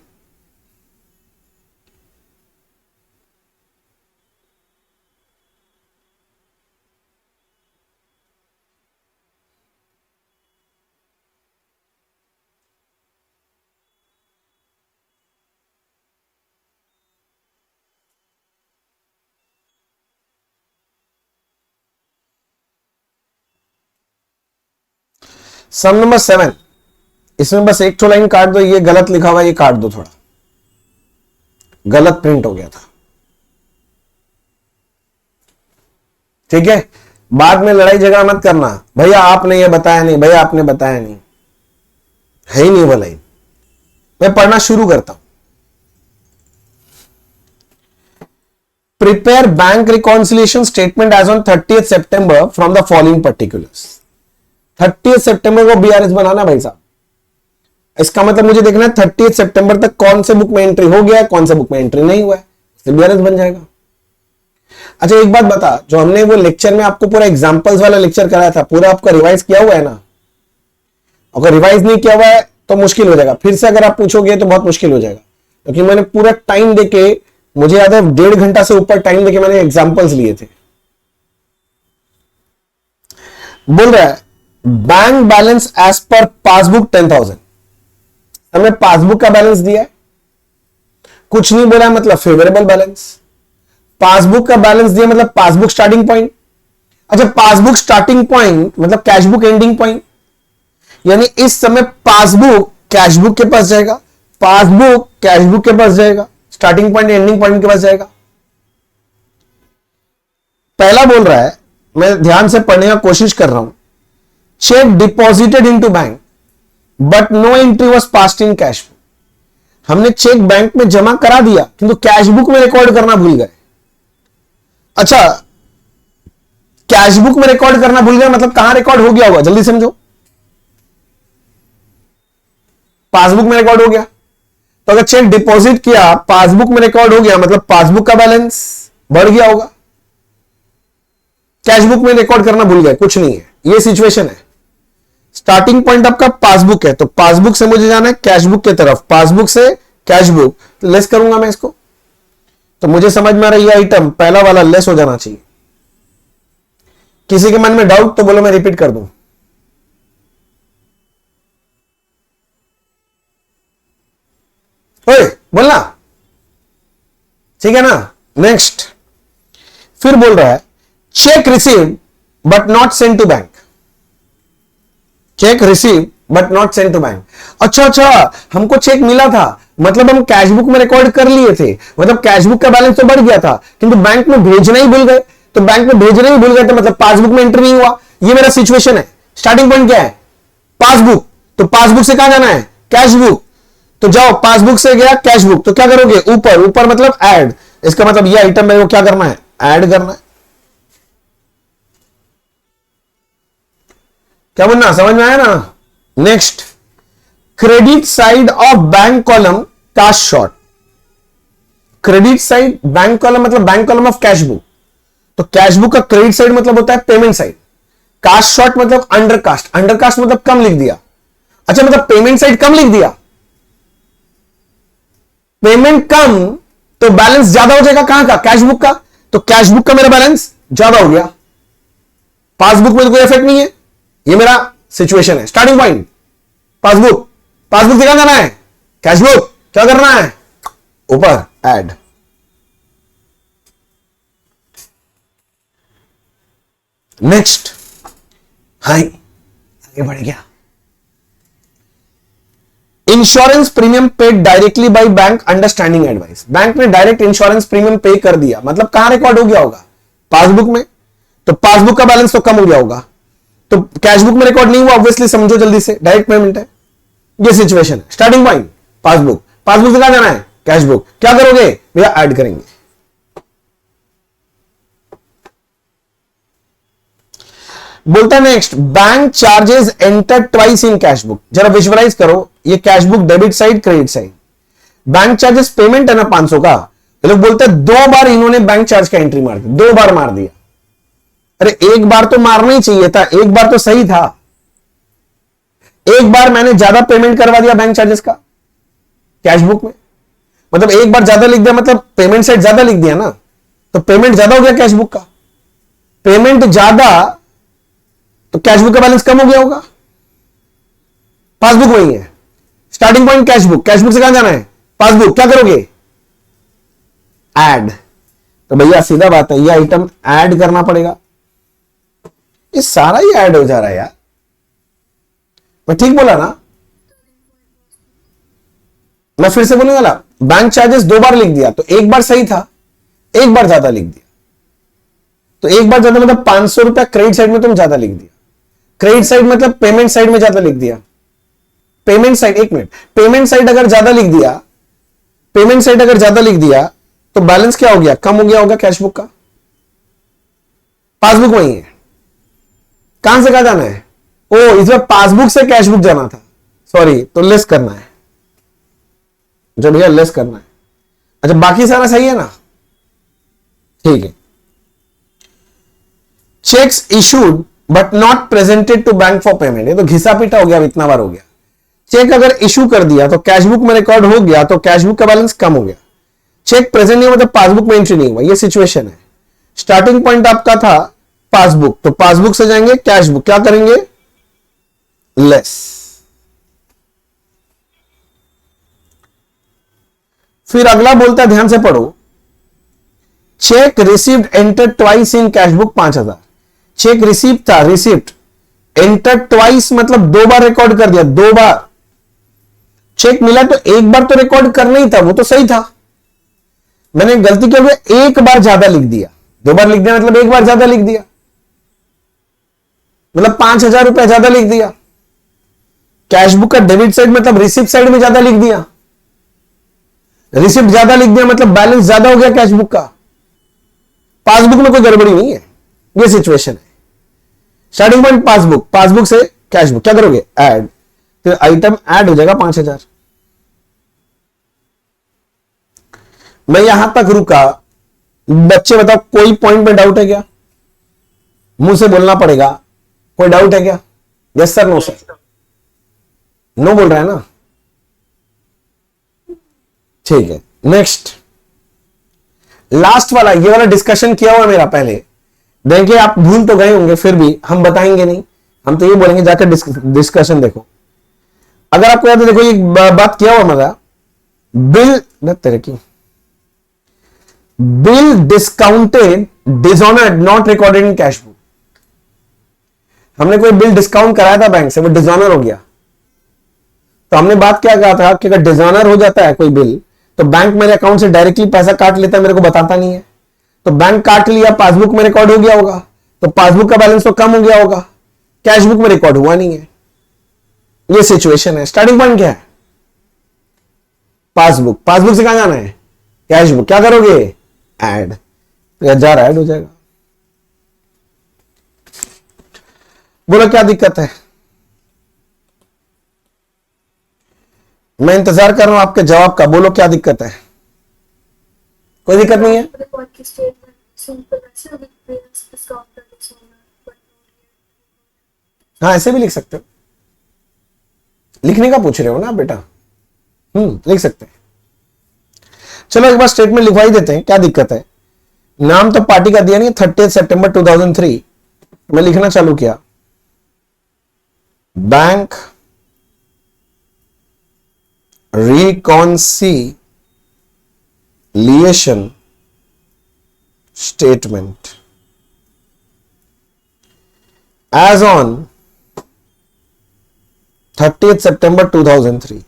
सम नंबर 7, इसमें बस एक तो लाइन काट दो, ये गलत लिखा हुआ ये काट दो, थोड़ा गलत प्रिंट हो गया था, ठीक है। बाद में लड़ाई झगड़ा मत करना, भैया आपने ये बताया नहीं, भैया आपने बताया नहीं, है ही नहीं वो लाइन। मैं पढ़ना शुरू करता हूं। Prepare bank reconciliation statement as on 30th September from the following particulars. 30th September को बीआरएस बनाना भाई साहब। इसका मतलब मुझे देखना है 30th September तक कौन से बुक में एंट्री हो गया है, कौन से बुक में एंट्री नहीं हुआ है, उससे बीआरएस बन जाएगा। अच्छा एक बात बता, जो हमने वो लेक्चर में आपको पूरा एग्जांपल्स वाला लेक्चर कराया था, पूरा आपका रिवाइज किया हुआ है ना? अगर रिवाइज नहीं किया हुआ है तो मुश्किल हो जाएगा, फिर से अगर आप पूछोगे तो बहुत मुश्किल हो जाएगा, क्योंकि मैंने पूरा टाइम देके, मुझे याद है 1.5 घंटा से ऊपर टाइम देके मैंने एग्जांपल्स लिए थे। बोल रहा है bank balance as per passbook 10,000। हमने पासबुक का बैलेंस दिया है, कुछ नहीं बोला मतलब फेवरेबल बैलेंस। पासबुक का बैलेंस दिया मतलब पासबुक स्टार्टिंग पॉइंट। अच्छा पासबुक स्टार्टिंग पॉइंट मतलब कैशबुक एंडिंग पॉइंट, यानी इस समय पासबुक कैशबुक के पास जाएगा, पासबुक कैशबुक के पास जाएगा, स्टार्टिंग पॉइंट एंडिंग पॉइंट के पास जाएगा। पहला बोल रहा है, मैं ध्यान से पढ़ने का कोशिश कर रहा हूं, cheque deposited into bank but no entry was passed in cash. हमने चेक बैंक में जमा करा दिया किंतु कैश बुक में रिकॉर्ड करना भूल गए। अच्छा कैश बुक में रिकॉर्ड करना भूल गए मतलब कहां रिकॉर्ड हो गया होगा, जल्दी समझो। पासबुक में रिकॉर्ड हो गया, तो अगर चेक डिपॉजिट किया पासबुक में रिकॉर्ड हो गया मतलब पासबुक का बैलेंस बढ़ गया होगा। कैश बुक में रिकॉर्ड करना भूल गए, कुछ नहीं है, ये सिचुएशन है। स्टार्टिंग पॉइंट आपका पासबुक है, तो पासबुक से मुझे जाना है कैश बुक की तरफ, पासबुक से कैश बुक, तो लेस करूंगा मैं इसको, तो मुझे समझ में आ रहा है ये आइटम पहला वाला लेस हो जाना चाहिए। किसी के मन में डाउट तो बोलो, मैं रिपीट कर दूं। ओए बोलना, ठीक है ना। नेक्स्ट फिर बोल रहा है cheque receive but not send to bank. Cheque receive but not send to bank. अच्छा हमको चेक मिला था मतलब हम कैश बुक में रिकॉर्ड कर लिए थे, मतलब कैश बुक का बैलेंस तो बढ़ गया था किंतु बैंक में भेजना ही भूल गए, तो बैंक में भेजना ही भूल गए तो मतलब पासबुक में एंट्री नहीं हुआ। ये मेरा सिचुएशन है। स्टार्टिंग पॉइंट क्या है? पासबुक, तो पासबुक से कहां जाना है? कैश बुक, तो जाओ पासबुक से गया कैश बुक, तो क्या करोगे? ऊपर, ऊपर मतलब ऐड, इसका मतलब ये आइटम मेरे को क्या करना है? ऐड करना है। क्या बोलना, समझ में आया ना? Next, credit side of bank column cash short. Credit side bank column मतलब bank column of cash book. तो कैश बुक का क्रेडिट साइड मतलब होता है पेमेंट साइड। कास्ट शॉर्ट मतलब अंडरकास्ट। अंडरकास्ट मतलब कम लिख दिया। अच्छा, मतलब पेमेंट साइड कम लिख दिया। पेमेंट कम तो बैलेंस ज्यादा हो जाएगा। कहां का? कैश बुक का। तो कैश बुक का मेरा बैलेंस ज्यादा हो गया। पासबुक में तो कोई इफेक्ट नहीं है। ये मेरा सिचुएशन है, स्टार्टिंग पॉइंट पासबुक। पासबुक से क्या करना है? Cash book. क्या करना है? ऊपर ऐड। नेक्स्ट, हाई आगे बढ़ गया। Insurance premium paid directly by bank understanding advice. Bank ने डायरेक्ट इंश्योरेंस प्रीमियम पे कर दिया, मतलब कहां रिकॉर्ड हो गया होगा? पासबुक में। तो पासबुक का बैलेंस तो कम हो गया होगा, तो कैश बुक में रिकॉर्ड नहीं हुआ, ऑब्वियसली समझो जल्दी से, डायरेक्ट पेमेंट है। ये सिचुएशन है, स्टार्टिंग पॉइंट पासबुक। पासबुक से कहां जाना है? Cash book. क्या करोगे भैया? ऐड करेंगे। बोलता next, bank charges enter twice in cash book. जरा विजुअलाइज करो, ये cash book debit side credit side. Bank charges payment है ना 500 का, ये लोग बोलते हैं 2 बार इन्होंने बैंक चार्ज का एंट्री मार दी, 2 बार मार दिया। अरे एक बार तो मारना ही चाहिए था, एक बार तो सही था। एक बार मैंने ज्यादा पेमेंट करवा दिया बैंक चार्जेस का कैश बुक में, मतलब एक बार ज्यादा लिख दिया, मतलब पेमेंट साइड ज्यादा लिख दिया ना, तो पेमेंट ज्यादा हो गया कैश बुक का। पेमेंट ज्यादा तो कैश बुक का बैलेंस कम हो गया होगा। पासबुक वही है, starting point cash book. Cash book से कहां जाना है? पासबुक। क्या करोगे? ऐड। तो भैया सीधा बात है, ये आइटम ऐड करना पड़ेगा। ये सारा ही ऐड हो जा रहा है यार, मैं ठीक बोला ना? मैं फिर से बोलूंगा ना, बैंक चार्जेस 2 बार लिख दिया, तो एक बार सही था, एक बार ज्यादा लिख दिया। तो एक बार ज्यादा मतलब 500 रुपया क्रेडिट साइड में तुम ज्यादा लिख दिया। क्रेडिट साइड मतलब पेमेंट साइड में ज्यादा लिख दिया। पेमेंट साइड, एक मिनट, पेमेंट साइड अगर ज्यादा लिख दिया, पेमेंट साइड अगर ज्यादा लिख दिया तो बैलेंस क्या हो गया? कम हो गया होगा कैश बुक का। पासबुक वही है। कहां से कहां जाना है? ओ, इसमें पासबुक से कैश बुक जाना था, सॉरी। तो लेस करना है, जो भैया लेस करना है। अच्छा, बाकी सारा सही है ना? ठीक है। Cheques issued but not presented to bank for payment. ये तो घिसा पीटा हो गया, इतना बार हो गया। चेक अगर इशू कर दिया तो कैश बुक में रिकॉर्ड हो गया, तो कैश बुक का बैलेंस कम हो गया। चेक प्रेजेंट नहीं हुआ मतलब पासबुक में एंट्री नहीं हुआ, ये सिचुएशन है। स्टार्टिंग पॉइंट आपका था पासबुक, तो पासबुक से जाएंगे कैश बुक। क्या करेंगे? लेस। फिर अगला बोलता है, ध्यान से पढ़ो, check received enter twice in cash book 5000। Cheque receive था, रिसिप्ट। एंटर ट्वाइस मतलब 2 बार रिकॉर्ड कर दिया, 2 बार। चेक मिला तो एक बार तो रिकॉर्ड करना ही था, वो तो सही था। मैंने गलती क्या हुई? एक बार ज्यादा लिख दिया। 2 बार लिख दिया मतलब एक बार ज्यादा लिख दिया, मतलब 5000 रुपया ज्यादा लिख दिया। कैश बुक का डेबिट साइड मतलब रिसिप्ट साइड में ज्यादा लिख दिया। रिसिप्ट ज्यादा लिख दिया मतलब बैलेंस ज्यादा हो गया कैश बुक का। पासबुक में कोई गड़बड़ी नहीं है, ये सिचुएशन है। स्टार्टिंग पॉइंट पासबुक, पासबुक से कैश बुक। क्या करोगे? ऐड। फिर आइटम ऐड हो जाएगा 5000। मैं यहां तक रुका। बच्चे बताओ, कोई पॉइंट में डाउट है क्या? मुंह से बोलना पड़ेगा, कोई डाउट है क्या? Yes sir, no sir. No बोल रहा है ना? ठीक है। नेक्स्ट, लास्ट वाला, ये वाला डिस्कशन किया हुआ मेरा पहले। देखिए आप भूल तो गए होंगे, फिर भी हम बताएंगे नहीं, हम तो ये बोलेंगे जाकर डिस्कशन देखो। अगर आपको याद है, देखो ये बात किया हुआ मेरा, बिल तेरे की, bill discounted dishonoured not recorded in cash book. हमने कोई बिल डिस्काउंट कराया था बैंक से, वो डिसऑनर हो गया। तो हमने बात क्या कहा था कि अगर डिसऑनर हो जाता है कोई बिल, तो बैंक मेरे अकाउंट से डायरेक्टली पैसा काट लेता है, मेरे को बताता नहीं है। तो बैंक काट लिया, पासबुक में रिकॉर्ड हो गया होगा, तो पासबुक का बैलेंस तो कम हो गया होगा, कैश बुक में रिकॉर्ड हुआ नहीं है। ये सिचुएशन है। स्टार्टिंग पॉइंट क्या है? पासबुक। पासबुक से कहां जाना है? Cash book. क्या करोगे? ऐड। तो 1000 ऐड हो जाएगा। बोलो क्या दिक्कत है? मैं इंतजार कर रहा हूं आपके जवाब का। बोलो क्या दिक्कत है? कोई दिक्कत नहीं है? हाँ, ऐसे भी लिख सकते हो। लिखने का पूछ रहे हो ना बेटा? लिख सकते हैं। चलो एक बार स्टेटमेंट लिखवाई देते हैं, क्या दिक्कत है? नाम तो पार्टी का दिया नहीं, 30 सितंबर 2003। मैं लिखना चालू किया, bank reconciliation statement as on 30th September 2003।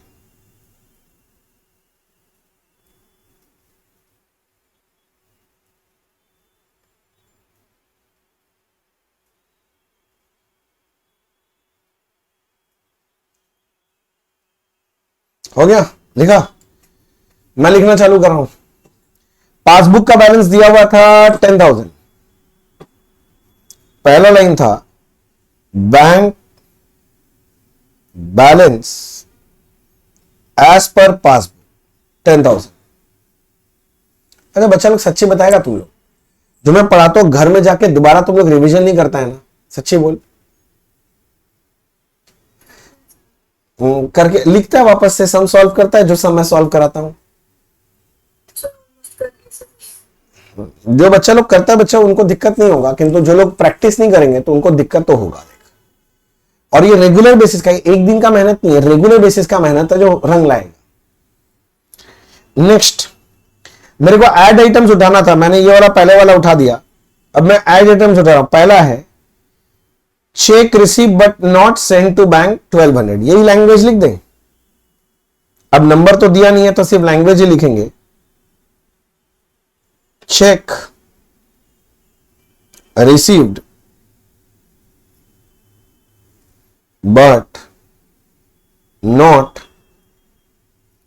हो गया? लिखा? मैं लिखना चालू कर रहा हूं। पासबुक का बैलेंस दिया हुआ था 10,000। पहला लाइन था bank balance as per passbook 10,000। अरे बच्चा लोग सच्ची बताएगा तुम लोग? जो मैं पढ़ाता हूं घर में जाके दोबारा तुम लोग रिवीजन नहीं करता है ना? सच्ची बोल। करके लिखता है वापस से, सम सॉल्व करता है जो सम मैं सॉल्व कराता हूं। जो बच्चा लोग करता है बच्चा, उनको दिक्कत नहीं होगा, किंतु जो लोग प्रैक्टिस नहीं करेंगे तो उनको दिक्कत तो होगा। और ये रेगुलर बेसिस का, एक दिन का मेहनत नहीं है, रेगुलर बेसिस का मेहनत है जो रंग लाएगा। नेक्स्ट, मेरे को ऐड आइटम्स उठाना था, मैंने ये वाला पहले वाला उठा दिया। अब मैं ऐड आइटम्स उठा रहा हूं। पहला है cheque receive but not send to bank 1200। यही लैंग्वेज लिख दें। अब नंबर तो दिया नहीं है तो सिर्फ लैंग्वेज ही लिखेंगे। Cheque received but not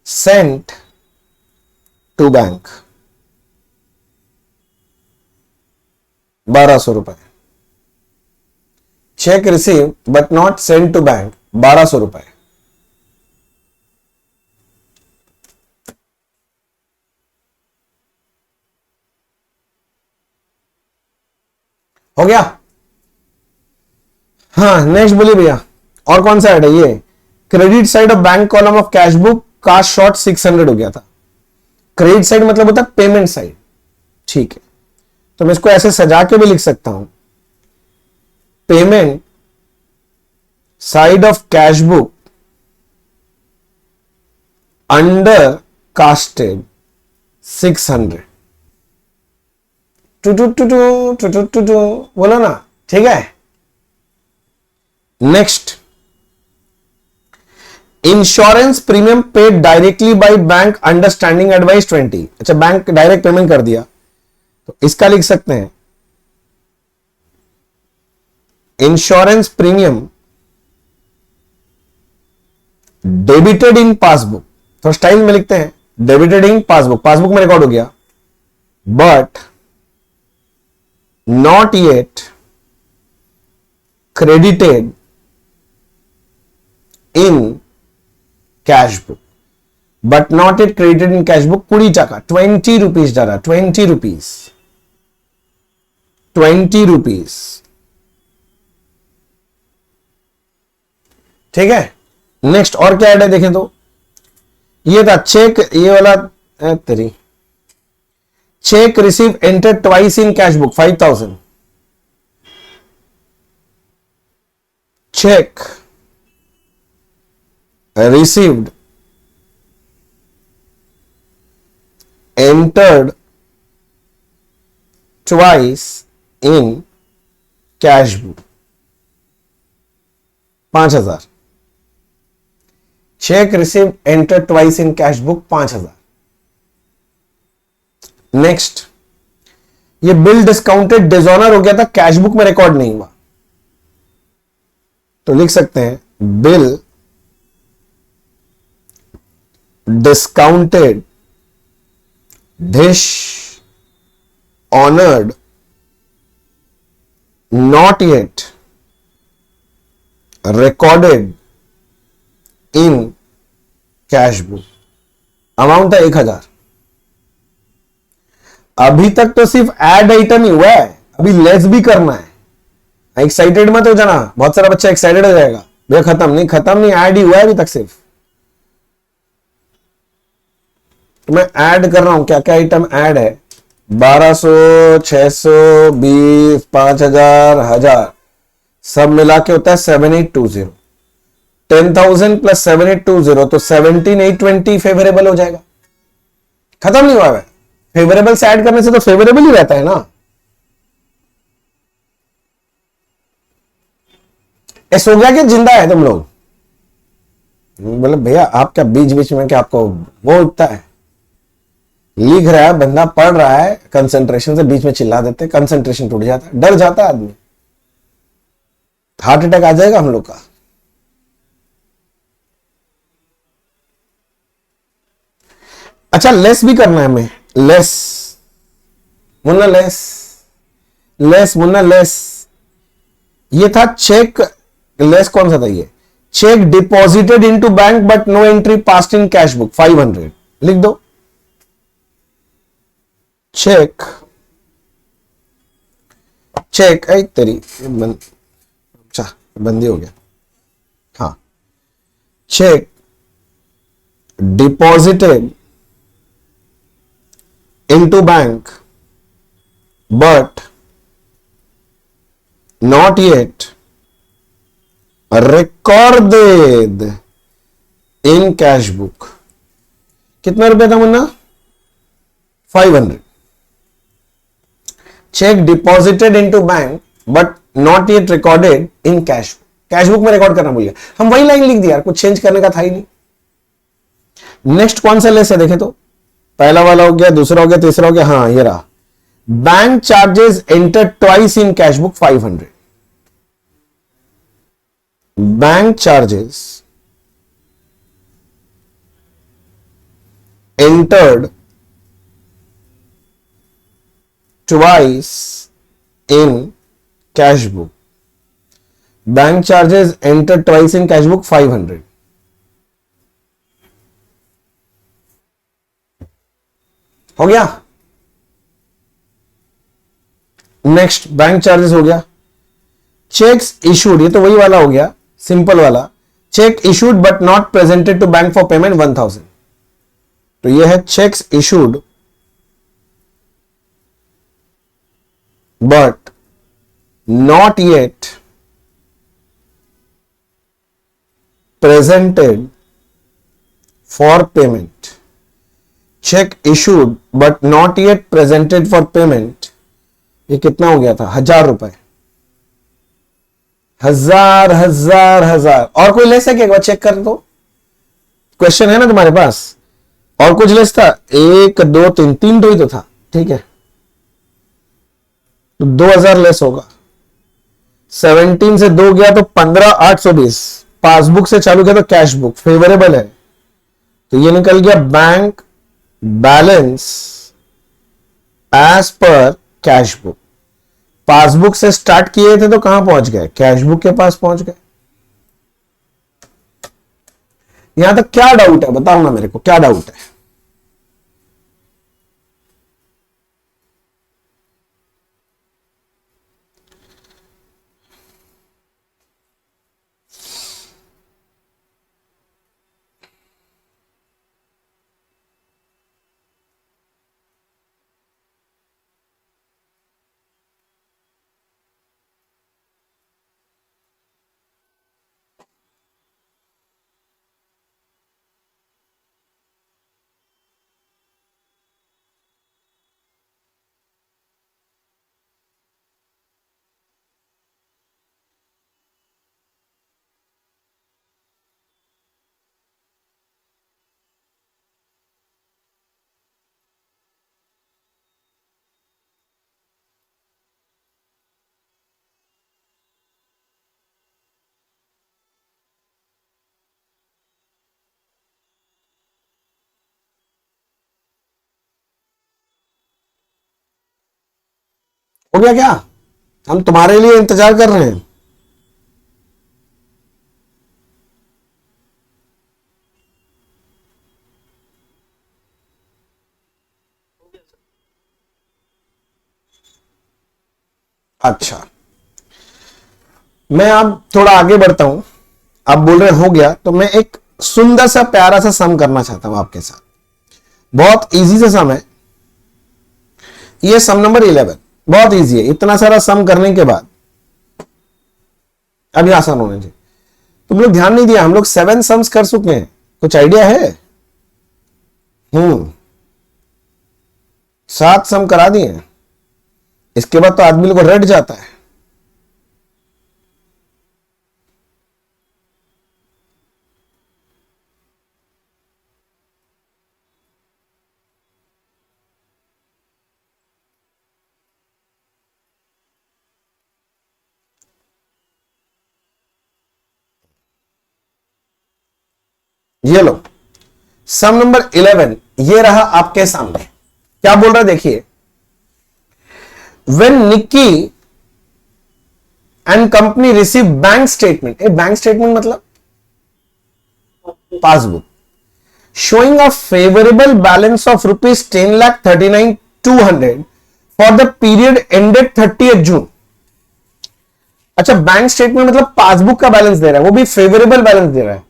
sent to bank 1200 रुपए। Cheque receive but not send to bank 1200 रुपए। हो गया? हाँ, नेक्स्ट बोलिए भैया। और कौन सा ऐड है ये? Credit side of bank column of cash book cast short 600 हो गया था। क्रेडिट साइड मतलब होता है पेमेंट साइड। ठीक है, तो मैं इसको ऐसे सजा के भी लिख सकता हूं, payment side of cash book under casted 600। Two two two two two two two बोलो ना? ठीक है। Next, insurance premium paid directly by bank understanding advice 20। अच्छा, बैंक डायरेक्ट पेमेंट कर दिया तो इसका लिख सकते हैं insurance premium debited in passbook. तो स्टाइल में लिखते हैं डेबिटेड इन पासबुक, पासबुक में रिकॉर्ड हो गया, but not yet credited in cash book. But not it credited in cash book 20 টাকা, 20 रुपीज डाला, 20 रुपीज, 20 रुपीज। ठीक है। नेक्स्ट और क्या ऐड है देखें तो, ये था चेक, ये वाला तेरी cheque receive enter twice in cash book 5000। Cheque received entered twice in cash book 5000। Cheque receive enter twice in cash book 5000। नेक्स्ट, ये बिल डिस्काउंटेड डिसऑनर हो गया था, कैश बुक में रिकॉर्ड नहीं हुआ, तो लिख सकते हैं bill discounted this honoured not yet recorded in cash book. Amount था 1000। अभी तक तो सिर्फ ऐड आइटम ही हुआ है, अभी लेस भी करना है। एक्साइटेड मत हो जाना, बहुत सारा बच्चा एक्साइटेड हो जाएगा, भैया खत्म नहीं, खत्म नहीं, ऐड ही हुआ है अभी तक सिर्फ। तो मैं ऐड कर रहा हूं, क्या क्या आइटम ऐड है। 1200, 620, 5000, 1000 सब मिला के होता है 7820। 10,000 प्लस 7820 तो 17,820 फेवरेबल हो जाएगा। खत्म नहीं हुआ है, फेवरेबल से ऐड करने से तो फेवरेबल ही रहता है ना। ऐसा हो गया कि जिंदा है तुम लोग? बोले भैया आप क्या बीच बीच में क्या आपको वो उठता है? लिख रहा है बंदा, पढ़ रहा है, कंसंट्रेशन से बीच में चिल्ला देते, कंसंट्रेशन टूट जाता है, डर जाता है आदमी, हार्ट अटैक आ जाएगा हम लोग का। अच्छा लेस भी करना है हमें, लेस मुन्ना, लेस लेस मुन्ना लेस। ये था चेक, लेस कौन सा था ये? Cheque deposited into bank but no entry passed in cash book 500। लिख दो चेक, चेक आई तेरी अच्छा बंदी हो गया। हाँ, check deposited into bank but not yet recorded in cash book. कितना रुपया था Munna? 500। Check deposited into bank but not yet recorded in cash. Cash book में रिकॉर्ड करना भूल गया, हम वही लाइन लिख दिया यार, कुछ चेंज करने का था ही नहीं। नेक्स्ट कौन सा लेस है देखे तो? पहला वाला हो गया, दूसरा हो गया, तीसरा हो गया, हाँ ये रहा। Bank charges enter twice in cash book 500। Bank charges entered twice in cash book। Bank charges entered twice in cash book 500। हो गया। नेक्स्ट बैंक चार्जेस हो गया। चेक्स इशूड, ये तो वही वाला हो गया सिंपल वाला। Cheque issued but not presented to bank for payment 1000। तो ये है cheques issued but not yet presented for payment। check issued but not yet presented for payment, ये कितना हो गया था? 1000 रुपए। 1000 1000 1000। और कोई लेस है क्या? एक बार चेक कर दो, क्वेश्चन है ना तुम्हारे पास। और कुछ लेस था? 1 2 3, 3 तो ही तो था, ठीक है, तो 2000 लेस होगा। 17 से 2 गया तो 15,820। पासबुक से चालू किया तो कैश बुक फेवरेबल है, तो ये निकल गया bank balance as per cash book. Passbook से स्टार्ट किए थे तो कहां पहुंच गए? कैश बुक के पास पहुंच गए। यहां तक क्या डाउट है बताओ ना मेरे को, क्या डाउट है? हो गया क्या? हम तुम्हारे लिए इंतजार कर रहे हैं। अच्छा, मैं अब थोड़ा आगे बढ़ता हूं। आप बोल रहे हो गया, तो मैं एक सुंदर सा प्यारा सा सम करना चाहता हूं आपके साथ। बहुत इजी सा सम है ये, सम नंबर 11। बहुत इजी है। इतना सारा सम करने के बाद अभी आसान होने चाहिए। तुम लोग ध्यान नहीं दिया, हम लोग 7 सम्स कर चुके हैं। कुछ आइडिया है? 7 सम करा दिए। इसके बाद तो आदमी को रट जाता है। ये लो, सम नंबर 11 ये रहा आपके सामने। क्या बोल रहा है देखिए, when Nikki and company receive bank statement. Bank statement मतलब passbook, showing a favorable balance of rupees 10,39,200 for the period ended 30th June। अच्छा, बैंक स्टेटमेंट मतलब पासबुक का बैलेंस दे रहा है, वो भी फेवरेबल बैलेंस दे रहा है।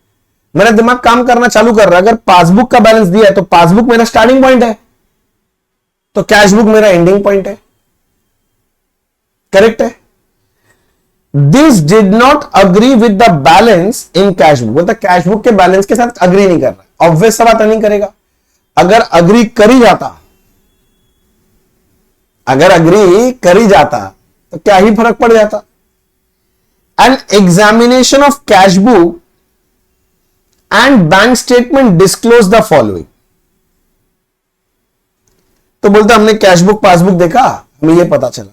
मेरा दिमाग काम करना चालू कर रहा है। अगर पासबुक का बैलेंस दिया है तो पासबुक मेरा स्टार्टिंग पॉइंट है, तो कैश बुक मेरा एंडिंग पॉइंट है। करेक्ट है। This did not agree with the balance in cash book, मतलब कैश बुक के बैलेंस के साथ अग्री नहीं कर रहा। ऑब्वियस सा बात नहीं करेगा। अगर अग्री करी जाता, अगर अग्री करी जाता तो क्या ही फर्क पड़ जाता। An examination of cash book and bank statement disclose the following. तो बोलता हमने कैश बुक पासबुक देखा, हमें यह पता चला।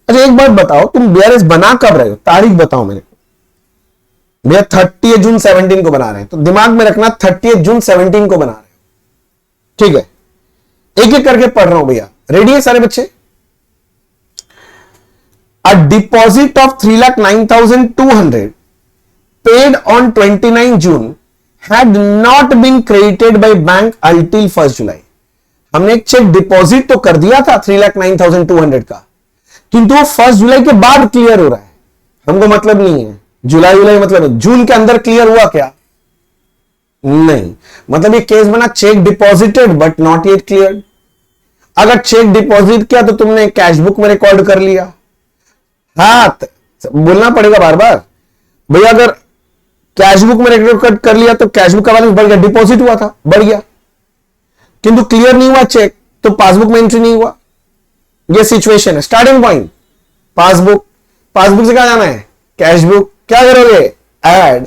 अच्छा एक बात बताओ, तुम बीआरएस बना कब रहे हो? तारीख बताओ मेरे को। भैया 30 जून 17 को बना रहे हैं, तो दिमाग में रखना 30 जून 17 को बना रहे हो। ठीक है, एक एक करके पढ़ रहा हूं भैया। रेडी है सारे बच्चे? A deposit of 3,09,200 paid on 29 June had not been credited by bank until 1st जुलाई। हमने एक चेक डिपॉजिट तो कर दिया था 3,09,200 का, किंतु वो 1 जुलाई के बाद क्लियर हो रहा है। हमको मतलब नहीं है जुलाई मतलब है। जून के अंदर क्लियर हुआ क्या? नहीं। मतलब ये केस बना check deposited but not yet clear. अगर चेक डिपॉजिट किया तो तुमने कैश बुक में रिकॉर्ड कर लिया। हाथ बोलना पड़ेगा बार बार भैया। अगर कैश बुक में रिकॉर्ड कर लिया तो कैश बुक का बैलेंस बढ़ गया, डिपॉजिट हुआ था बढ़ गया, किंतु क्लियर नहीं हुआ चेक तो पासबुक में एंट्री नहीं हुआ। ये सिचुएशन है। स्टार्टिंग पॉइंट पासबुक, पासबुक से कहां जाना है? Cash book. क्या करोगे? ऐड।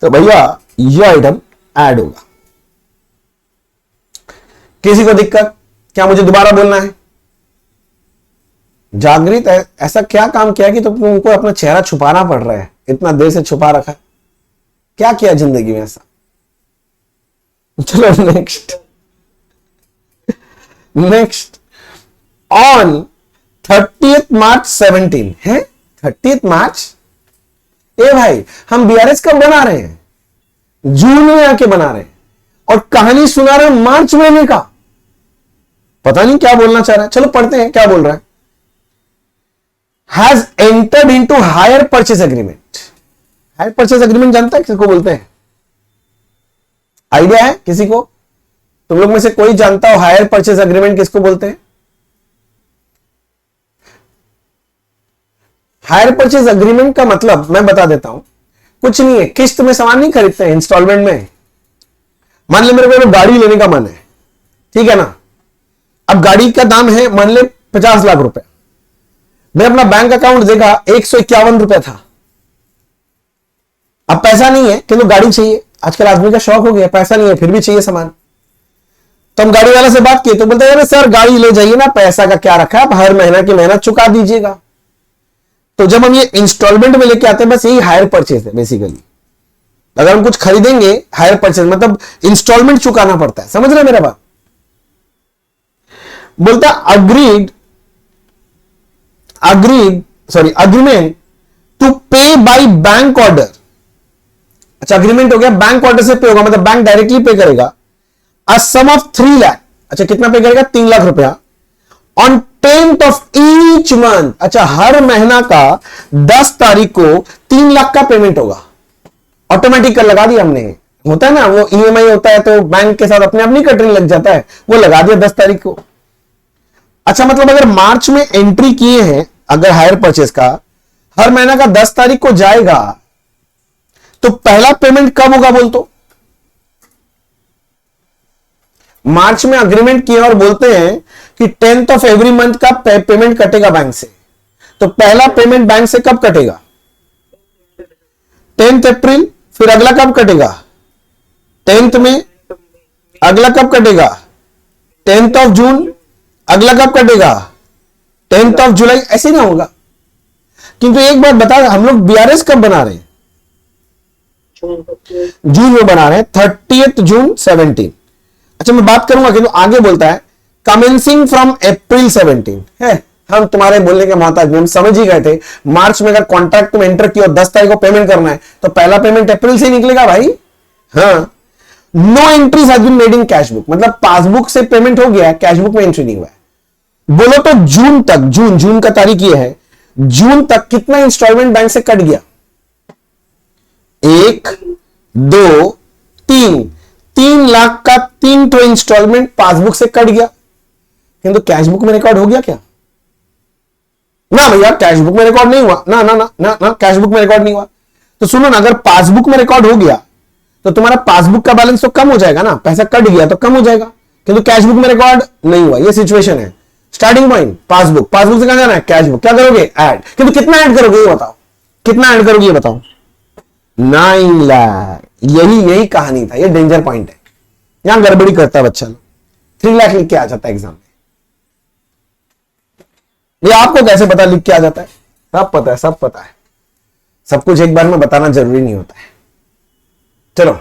तो भैया ये आइटम ऐड होगा। किसी को दिक्कत? क्या मुझे दोबारा बोलना है? जागृत है, ऐसा क्या काम किया कि तुमको अपना चेहरा छुपाना पड़ रहा है? इतना देर से छुपा रखा, क्या किया जिंदगी में ऐसा? चलो नेक्स्ट। ऑन 30th मार्च 17 है। 30th मार्च? ए भाई, हम बीआरएस कब बना रहे हैं? जून में आके बना रहे हैं और कहानी सुना रहे हैं मार्च महीने का। पता नहीं क्या बोलना चाह रहा है। चलो पढ़ते हैं क्या बोल रहा है। Has entered into hire purchase agreement. Hire purchase agreement जानता है किसको बोलते हैं? आइडिया है किसी को? तुम लोग में से कोई जानता हो हायर परचेज एग्रीमेंट किसको बोलते हैं? हायर परचेज एग्रीमेंट का मतलब मैं बता देता हूं, कुछ नहीं है। किस्त में सामान नहीं खरीदते हैं, इंस्टॉलमेंट में। मान ले मेरे को गाड़ी लेने का मन है, ठीक है ना। अब गाड़ी का दाम है मान ले 50 लाख रुपए। मैं अपना बैंक अकाउंट देखा 151 रुपए था। अब पैसा नहीं है किंतु गाड़ी चाहिए। आजकल आदमी का शौक हो गया, पैसा नहीं है फिर भी चाहिए सामान। तो हम गाड़ी वाले से बात किए तो बोलते हैं सर गाड़ी ले जाइए ना, पैसा का क्या रखा है, आप हर महीना की मेहनत चुका दीजिएगा। तो जब हम ये इंस्टॉलमेंट में लेके आते हैं, बस यही हायर परचेज है बेसिकली। अगर हम कुछ खरीदेंगे हायर परचेज मतलब इंस्टॉलमेंट चुकाना पड़ता है। समझ रहे मेरा बात? बोलता अग्रीड अग्रीमेंट टू पे बाय बैंक ऑर्डर। अच्छा, अग्रीमेंट हो गया, बैंक ऑर्डर से पे होगा, मतलब बैंक डायरेक्टली पे करेगा। अ सम ऑफ 3 लाख, अच्छा कितना पे करेगा, 3 लाख रुपया, on 10th of each month. अच्छा, हर महीना का 10 तारीख को 3 लाख का पेमेंट होगा। ऑटोमेटिक कर लगा दिया हमने, होता है ना वो ईएमआई होता है तो बैंक के साथ अपने आप नहीं कटने लग जाता है, वो लगा दिया 10 तारीख को। अच्छा, मतलब अगर मार्च में एंट्री किए हैं अगर हायर परचेस का, हर महीना का 10 तारीख को जाएगा, तो पहला पेमेंट कब होगा बोल तो? मार्च में अग्रीमेंट किए और बोलते हैं कि 10th ऑफ एवरी मंथ का पेमेंट कटेगा बैंक से, तो पहला पेमेंट बैंक से कब कटेगा? 10th अप्रैल। फिर अगला कब कटेगा? 10th में। अगला कब कटेगा? 10th of June. अगला कब कटेगा? 10th of July. ऐसे नहीं होगा, किंतु एक बात बता, हम लोग बीआरएस कब बना रहे हैं? जून में बना रहे हैं, 30th जून 17। अच्छा, मैं बात करूंगा किंतु आगे बोलता है कमेंसिंग फ्रॉम अप्रैल 17 है। हम तुम्हारे बोलने के मोहताज नहीं, हम समझ ही गए थे। मार्च में अगर कॉन्ट्रैक्ट तुम एंटर किया 10 तारीख को पेमेंट करना है, तो पहला पेमेंट अप्रैल से ही निकलेगा भाई। हाँ, no entries has been made in cash book, मतलब पासबुक से पेमेंट हो गया, कैश बुक में एंट्री नहीं हुआ है। बोलो तो जून तक, जून का तारीख ये है, जून तक कितना इंस्टॉलमेंट बैंक से कट गया? 1, 2, 3, 3 लाख का 3 तो इंस्टॉलमेंट पासबुक से कट गया, किंतु कैश बुक में रिकॉर्ड हो गया क्या? ना भैया, कैश बुक में रिकॉर्ड नहीं हुआ ना ना ना ना ना, कैश बुक में रिकॉर्ड नहीं हुआ। तो सुनो ना, अगर पासबुक में रिकॉर्ड हो गया तो तुम्हारा पासबुक का बैलेंस तो कम हो जाएगा ना, पैसा कट गया तो कम हो जाएगा, किंतु कैश बुक में रिकॉर्ड नहीं हुआ। ये सिचुएशन है। स्टार्टिंग पॉइंट पासबुक, पासबुक से कहां जाना है? Cash book. क्या करोगे? ऐड। किंतु कितना ऐड करोगे ये बताओ, कितना ऐड करोगे ये बताओ? 9 लाख। यही कहानी था, ये डेंजर पॉइंट है, यहां गड़बड़ी करता है बच्चा लोग। 3 लाख लिख के आ जाता है एग्जाम में। ये आपको कैसे पता लिख के आ जाता है? सब पता है, सब पता है, सब कुछ एक बार में बताना जरूरी नहीं होता है। चलो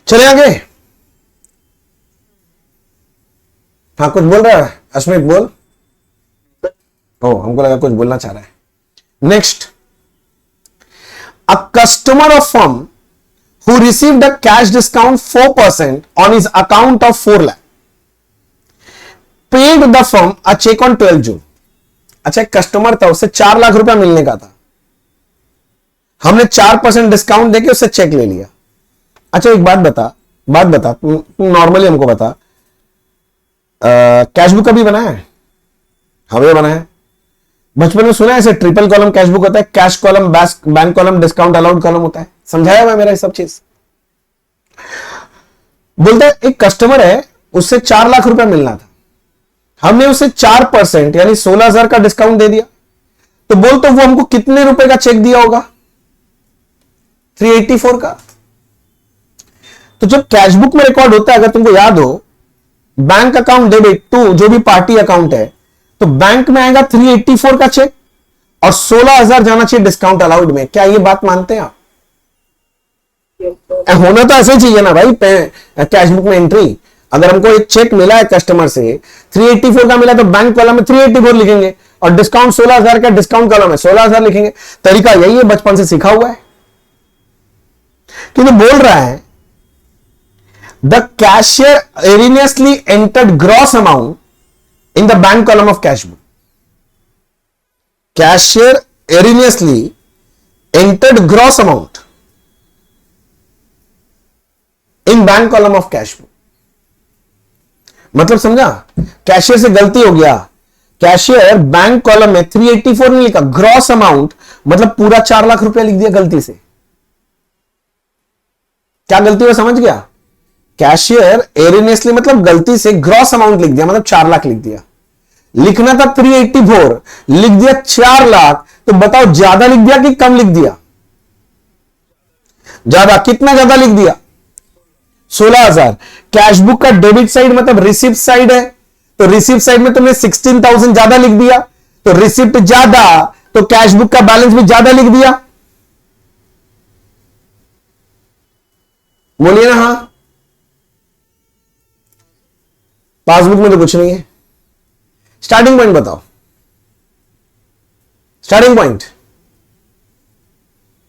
चले आगे। हाँ, कुछ बोल रहा है अश्मित, बोल। ओ, हमको लगा कुछ बोलना चाह रहा है। Next, a customer of firm who received a cash discount 4% on his account of 4 lakh paid the firm a check on 12 June। अच्छा, एक कस्टमर था, उससे 4 लाख रुपया मिलने का था, हमने 4% डिस्काउंट देके उससे चेक ले लिया। अच्छा, एक बात बता, तू नॉर्मली हमको बता, कैश बुक कभी बनाया है? हमें बनाया है, बचपन में सुना है ऐसे ट्रिपल कॉलम कैश बुक होता है, cash column, bank column, discount allowed column होता है, समझाया हुआ मेरा ये सब चीज। बोलता है एक कस्टमर है, उससे 4 लाख रुपया मिलना था, हमने उसे 4% यानी 16,000 का डिस्काउंट दे दिया, तो बोल तो वो हमको कितने रुपए का चेक दिया होगा? 384 का। तो जब कैश बुक में रिकॉर्ड होता है, अगर तुमको याद हो, बैंक अकाउंट डेबिट टू जो भी पार्टी अकाउंट है, तो बैंक में आएगा 384 का चेक और 16,000 जाना चाहिए डिस्काउंट अलाउड में। क्या ये बात मानते हैं आप? होना तो ऐसे चाहिए ना भाई, कैश बुक में एंट्री। अगर हमको एक चेक मिला है कस्टमर से 384 का मिला, तो बैंक कॉलम में 384 लिखेंगे और डिस्काउंट 16,000 का डिस्काउंट कॉलम में 16,000 लिखेंगे। तरीका यही है, बचपन से सीखा हुआ है। क्योंकि बोल रहा है the cashier erroneously entered gross amount in the bank column of cash book. Cashier erroneously entered gross amount in bank column of cash book. मतलब समझा, कैशियर से गलती हो गया, कैशियर बैंक कॉलम में 384 नहीं लिखा, ग्रॉस अमाउंट मतलब पूरा 4 लाख रुपया लिख दिया गलती से। क्या गलती हुआ समझ गया? कैशियर एरिनियसली मतलब गलती से ग्रॉस अमाउंट लिख दिया, मतलब 4 लाख लिख दिया। लिखना था 384, लिख दिया 4 लाख। तो बताओ ज्यादा लिख दिया कि कम लिख दिया? ज्यादा। कितना ज्यादा लिख दिया? 16,000। कैश बुक का डेबिट साइड मतलब रिसिप्ट साइड है, तो रिसिप्ट साइड में तुमने 16,000 ज्यादा लिख दिया, तो रिसिप्ट ज्यादा तो कैश बुक का बैलेंस भी ज्यादा लिख दिया। बोलिए ना हाँ। पासबुक में तो कुछ नहीं है, स्टार्टिंग पॉइंट बताओ, स्टार्टिंग पॉइंट।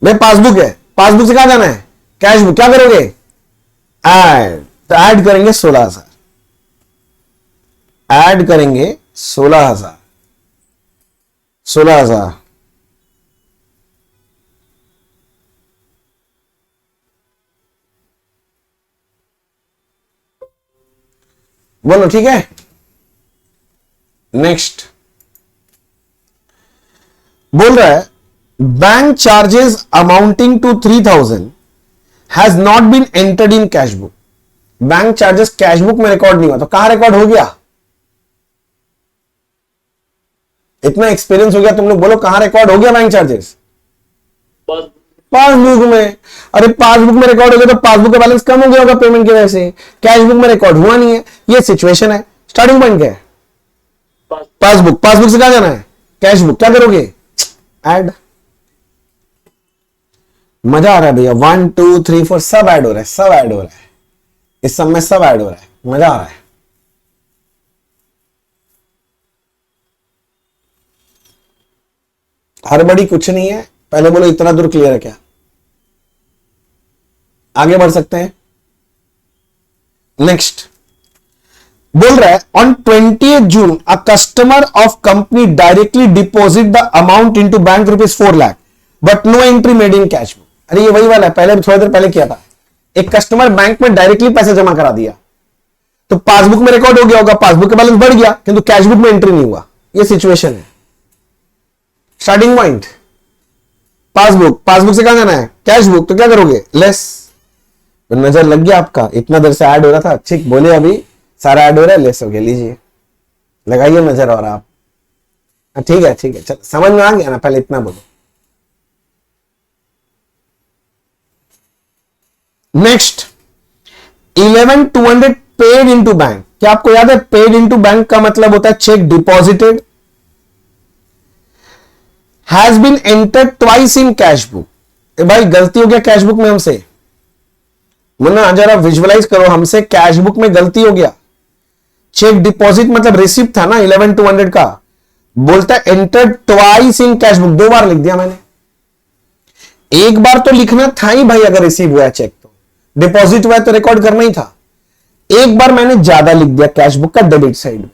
भाई पासबुक है, पासबुक से कहां जाना है, कैश बुक। क्या करोगे, ऐड। तो ऐड करेंगे 16,000, ऐड करेंगे 16,000, 16,000। बोलो ठीक है। नेक्स्ट बोल रहा है bank charges amounting to 3,000 has not been entered in cash book. Bank charges cash book में रिकॉर्ड नहीं हुआ, तो कहां रिकॉर्ड हो गया। इतना एक्सपीरियंस हो गया तुम लोग, बोलो कहां रिकॉर्ड हो गया बैंक चार्जेस, पासबुक में। अरे पासबुक में रिकॉर्ड हो गया तो पासबुक का बैलेंस कम हो गया होगा पेमेंट की वजह से, कैश बुक में रिकॉर्ड हुआ नहीं है, ये सिचुएशन है। स्टार्टिंग पॉइंट क्या है, पासबुक। पासबुक से कहां जाना है, कैश बुक। क्या करोगे, ऐड। मजा आ रहा है भैया, 1 2 3 4 सब ऐड हो रहा है, सब ऐड हो रहा है, इस सब में सब ऐड हो रहा है, मजा आ रहा है। हड़बड़ी कुछ नहीं है, पहले बोलो इतना दूर क्लियर है क्या, आगे बढ़ सकते हैं। नेक्स्ट बोल रहा है on 20th June a customer of company directly deposit the amount into bank ₹4 lakh but no entry made in cash book. अरे ये वही वाला है, पहले थोड़ी देर पहले किया था। एक कस्टमर बैंक में डायरेक्टली पैसे जमा करा दिया, तो पासबुक में रिकॉर्ड हो गया होगा, पासबुक का बैलेंस बढ़ गया, किंतु कैश बुक में एंट्री नहीं हुआ, ये सिचुएशन है। स्टार्टिंग पॉइंट पासबुक, पासबुक से कहां जाना है, कैश बुक। तो क्या करोगे, लेस। तो नजर लग गया आपका, इतना देर से ऐड हो रहा था, ठीक बोले अभी सारा ऐड हो रहा है, लेस हो गया, लीजिए लगाइए नजर। और आप ठीक है, ठीक है, चल समझ में आ गया ना, पहले इतना बोलो। Next 11,200 paid into bank. क्या आपको याद है पेड इनटू बैंक का मतलब होता है cheque deposited, has been entered twice in cash book. भाई गलती हो गया कैश बुक में हमसे, मुन्ना जरा विजुअलाइज करो, हमसे कैश बुक में गलती हो गया। चेक डिपॉजिट मतलब रिसिप्ट था ना 11,200 का, बोलता है entered twice in cash book, 2 बार लिख दिया मैंने। एक बार तो लिखना था ही भाई, अगर रिसीव हुआ है चेक तो, डिपॉजिट हुआ है तो रिकॉर्ड करना ही था। एक बार मैंने ज्यादा लिख दिया कैश बुक का डेबिट साइड में।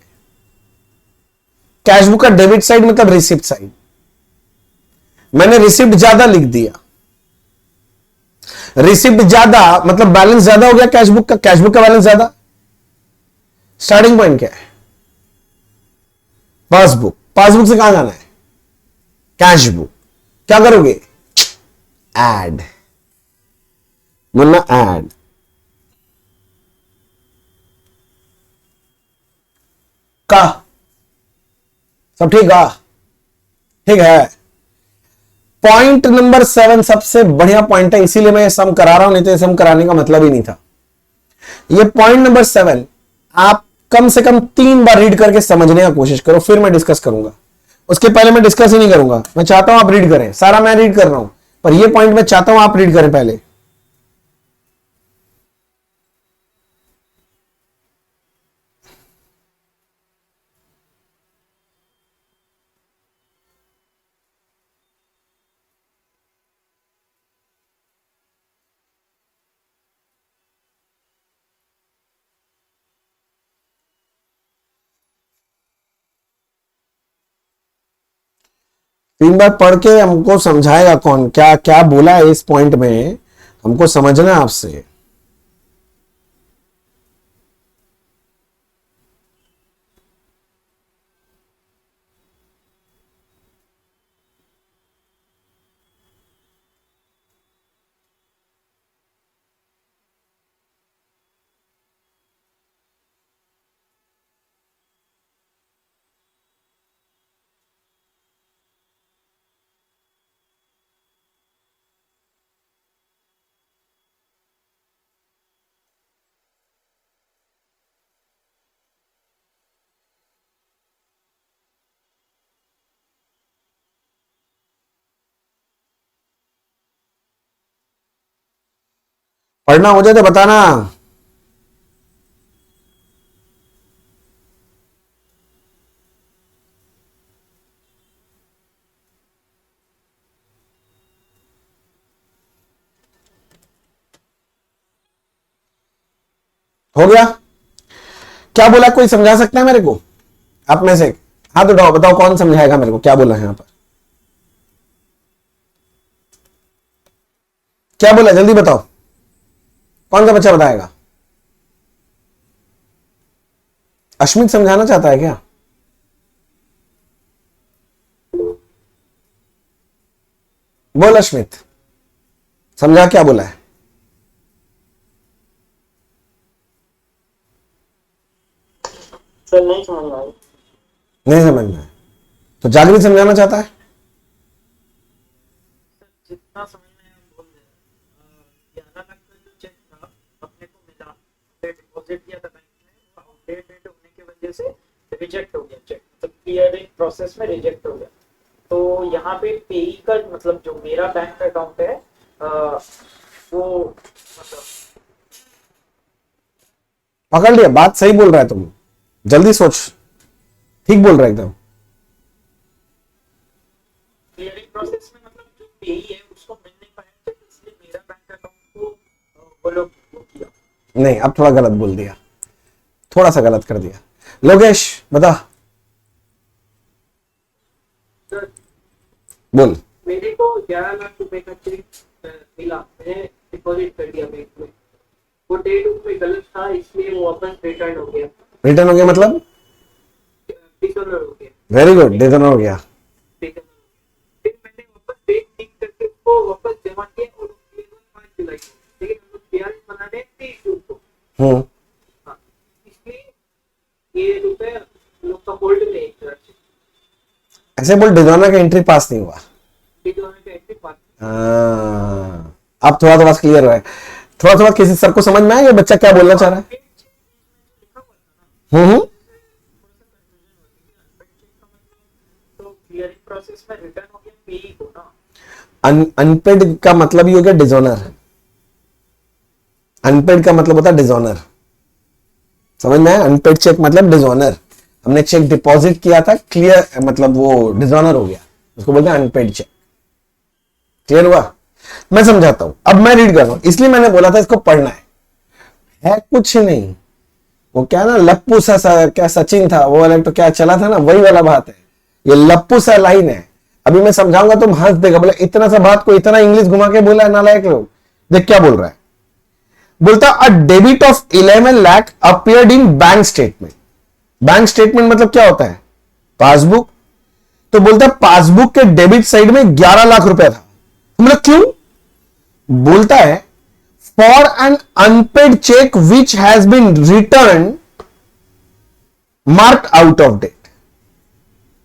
कैश बुक का डेबिट साइड मतलब रिसिप्ट साइड, मैंने रिसिप्ट ज्यादा लिख दिया। रिसिप्ट ज्यादा मतलब बैलेंस ज्यादा हो गया कैश बुक का, कैश बुक का बैलेंस ज्यादा। स्टार्टिंग पॉइंट क्या है, पासबुक। पासबुक से कहां जाना है, कैश बुक। क्या करोगे, ऐड। मुन्ना ऐड। का सब ठीक है, ठीक है। पॉइंट नंबर 7 सबसे बढ़िया पॉइंट है, इसीलिए मैं ये सम करा रहा हूं, नहीं तो ये सम कराने का मतलब ही नहीं था। ये पॉइंट नंबर 7 आप कम से कम 3 बार रीड करके समझने का कोशिश करो, फिर मैं डिस्कस करूंगा। उसके पहले मैं डिस्कस ही नहीं करूंगा, मैं चाहता हूं आप रीड करें, सारा मैं रीड कर रहा हूं, पर ये पॉइंट मैं चाहता हूं आप रीड करें पहले। तीन बार पढ़ के हमको समझाएगा कौन, क्या क्या बोला है इस पॉइंट में, हमको समझना है आपसे। पढ़ना हो जाए तो बताना। हो गया? क्या बोला, कोई समझा सकता है मेरे को आप में से? हाँ तो बताओ कौन समझाएगा मेरे को, क्या बोला है यहां पर, क्या बोला, जल्दी बताओ, कौन सा बच्चा बताएगा? अश्मित समझाना चाहता है क्या? बोल अश्मित, समझा क्या बोला है? सर नहीं समझ में आई। नहीं समझ में आया। तो जागृत समझाना चाहता है? जितना समझ में आया बोल दे। 11 लाख का जो चेक था अपने को मिला, डिपॉजिट किया था बैंक में, आउटडेटेड होने की वजह से रिजेक्ट हो गया चेक, मतलब क्लियरिंग प्रोसेस में रिजेक्ट हो गया। तो यहाँ पे पेई का मतलब जो मेरा बैंक अकाउंट है वो मतलब पकड़ लिया, बात सही बोल रहा है तुम, जल्दी सोच, ठीक बोल रहा है एकदम। क्लियरिंग प्रोसेस में मतलब जो पेई है उसको मिल नहीं पाया चेक, इसलिए मेरा बैंक अकाउंट को वो लोग वो किया। नहीं, अब थोड़ा गलत बोल दिया, थोड़ा सा गलत कर दिया। लोकेश बता, सर बोल। मेरे को 11 लाख रुपए का चेक मिला, मैंने डिपॉजिट कर दिया बैंक में, वो डेट उसमें गलत था इसलिए वो वापस रिटर्न हो गया, रिटर्न हो गया मतलब? डिसऑनर हो गया, वेरी गुड, डिसऑनर हो गया। डिसऑनर हो गया। फिर मैंने वापस डेट ठीक करके उसको वापस जमा किया और 5 जुलाई को, लेकिन हम लोग पीआरएस बनाने 23 जून को। हाँ, इसलिए ये रुपए लोग का होल्ड में एक तरह से ऐसे बोल, डिसऑनर का एंट्री पास नहीं हुआ। डिसऑनर का एंट्री पास। अब थोड़ा थोड़ा क्लियर हुआ है, थोड़ा थोड़ा किसी सर को समझ में आया ये बच्चा क्या बोलना चाह रहा है? हम्म। तो क्लियरिंग प्रोसेस में रिटर्न हो गया पेई को ना। अनपेड का मतलब ही हो गया डिसऑनर, अनपेड का मतलब होता है डिसऑनर, समझ में आया? अनपेड चेक मतलब डिसऑनर, हमने चेक डिपॉजिट किया था, क्लियर मतलब वो डिसऑनर हो गया, उसको बोलते हैं अनपेड चेक। क्लियर हुआ? मैं समझाता हूं, अब मैं रीड कर रहा हूं, इसलिए मैंने बोला था इसको पढ़ना है कुछ नहीं। वो क्या ना लप्पू सा क्या सचिन था वो वाला, तो क्या चला था ना, वही वाला बात है, ये लप्पू सा लाइन है। अभी मैं समझाऊंगा तुम हंस देगा, बोले इतना सा बात को इतना इंग्लिश घुमा के बोला है नालायक लोग। देख क्या बोल रहा है, बोलता a debit of 11 lakh appeared in bank statement. Bank statement मतलब क्या होता है? पासबुक। तो बोलता है पासबुक के डेबिट साइड में 11 लाख रुपया था। मतलब क्यों? बोलता है for an unpaid cheque which has been return marked out of date.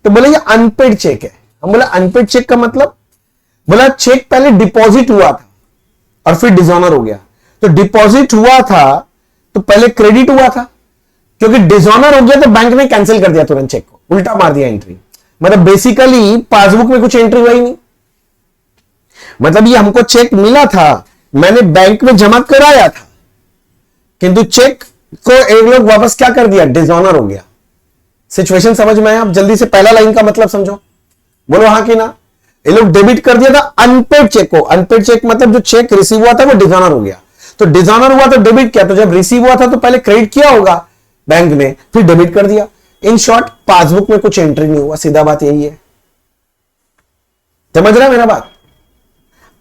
तो बोले ये अनपेड चेक है। हम बोला अनपेड चेक का मतलब, बोला चेक पहले डिपॉजिट हुआ था और फिर डिसऑनर हो गया। तो डिपॉजिट हुआ था तो पहले क्रेडिट हुआ था, क्योंकि डिसऑनर हो गया तो बैंक ने कैंसिल कर दिया तुरंत चेक को, उल्टा मार दिया एंट्री। मतलब बेसिकली पासबुक में कुछ एंट्री हुआ ही नहीं। मतलब ये हमको चेक मिला था, मैंने बैंक में जमा कराया था, किंतु चेक को एक लोग वापस क्या कर दिया, डिसऑनर हो गया। सिचुएशन समझ में आया? आप जल्दी से पहला लाइन का मतलब समझो, बोलो हाँ कि ना। ये लोग डेबिट कर दिया था अनपेड चेक को। अनपेड चेक मतलब जो चेक रिसीव हुआ था वो डिसऑनर हो गया। तो डिसऑनर हुआ तो डेबिट किया, तो जब रिसीव हुआ था तो पहले क्रेडिट किया होगा बैंक में, फिर डेबिट कर दिया। इन शॉर्ट पासबुक में कुछ एंट्री नहीं हुआ, सीधा बात यही है। समझ रहा है मेरा बात?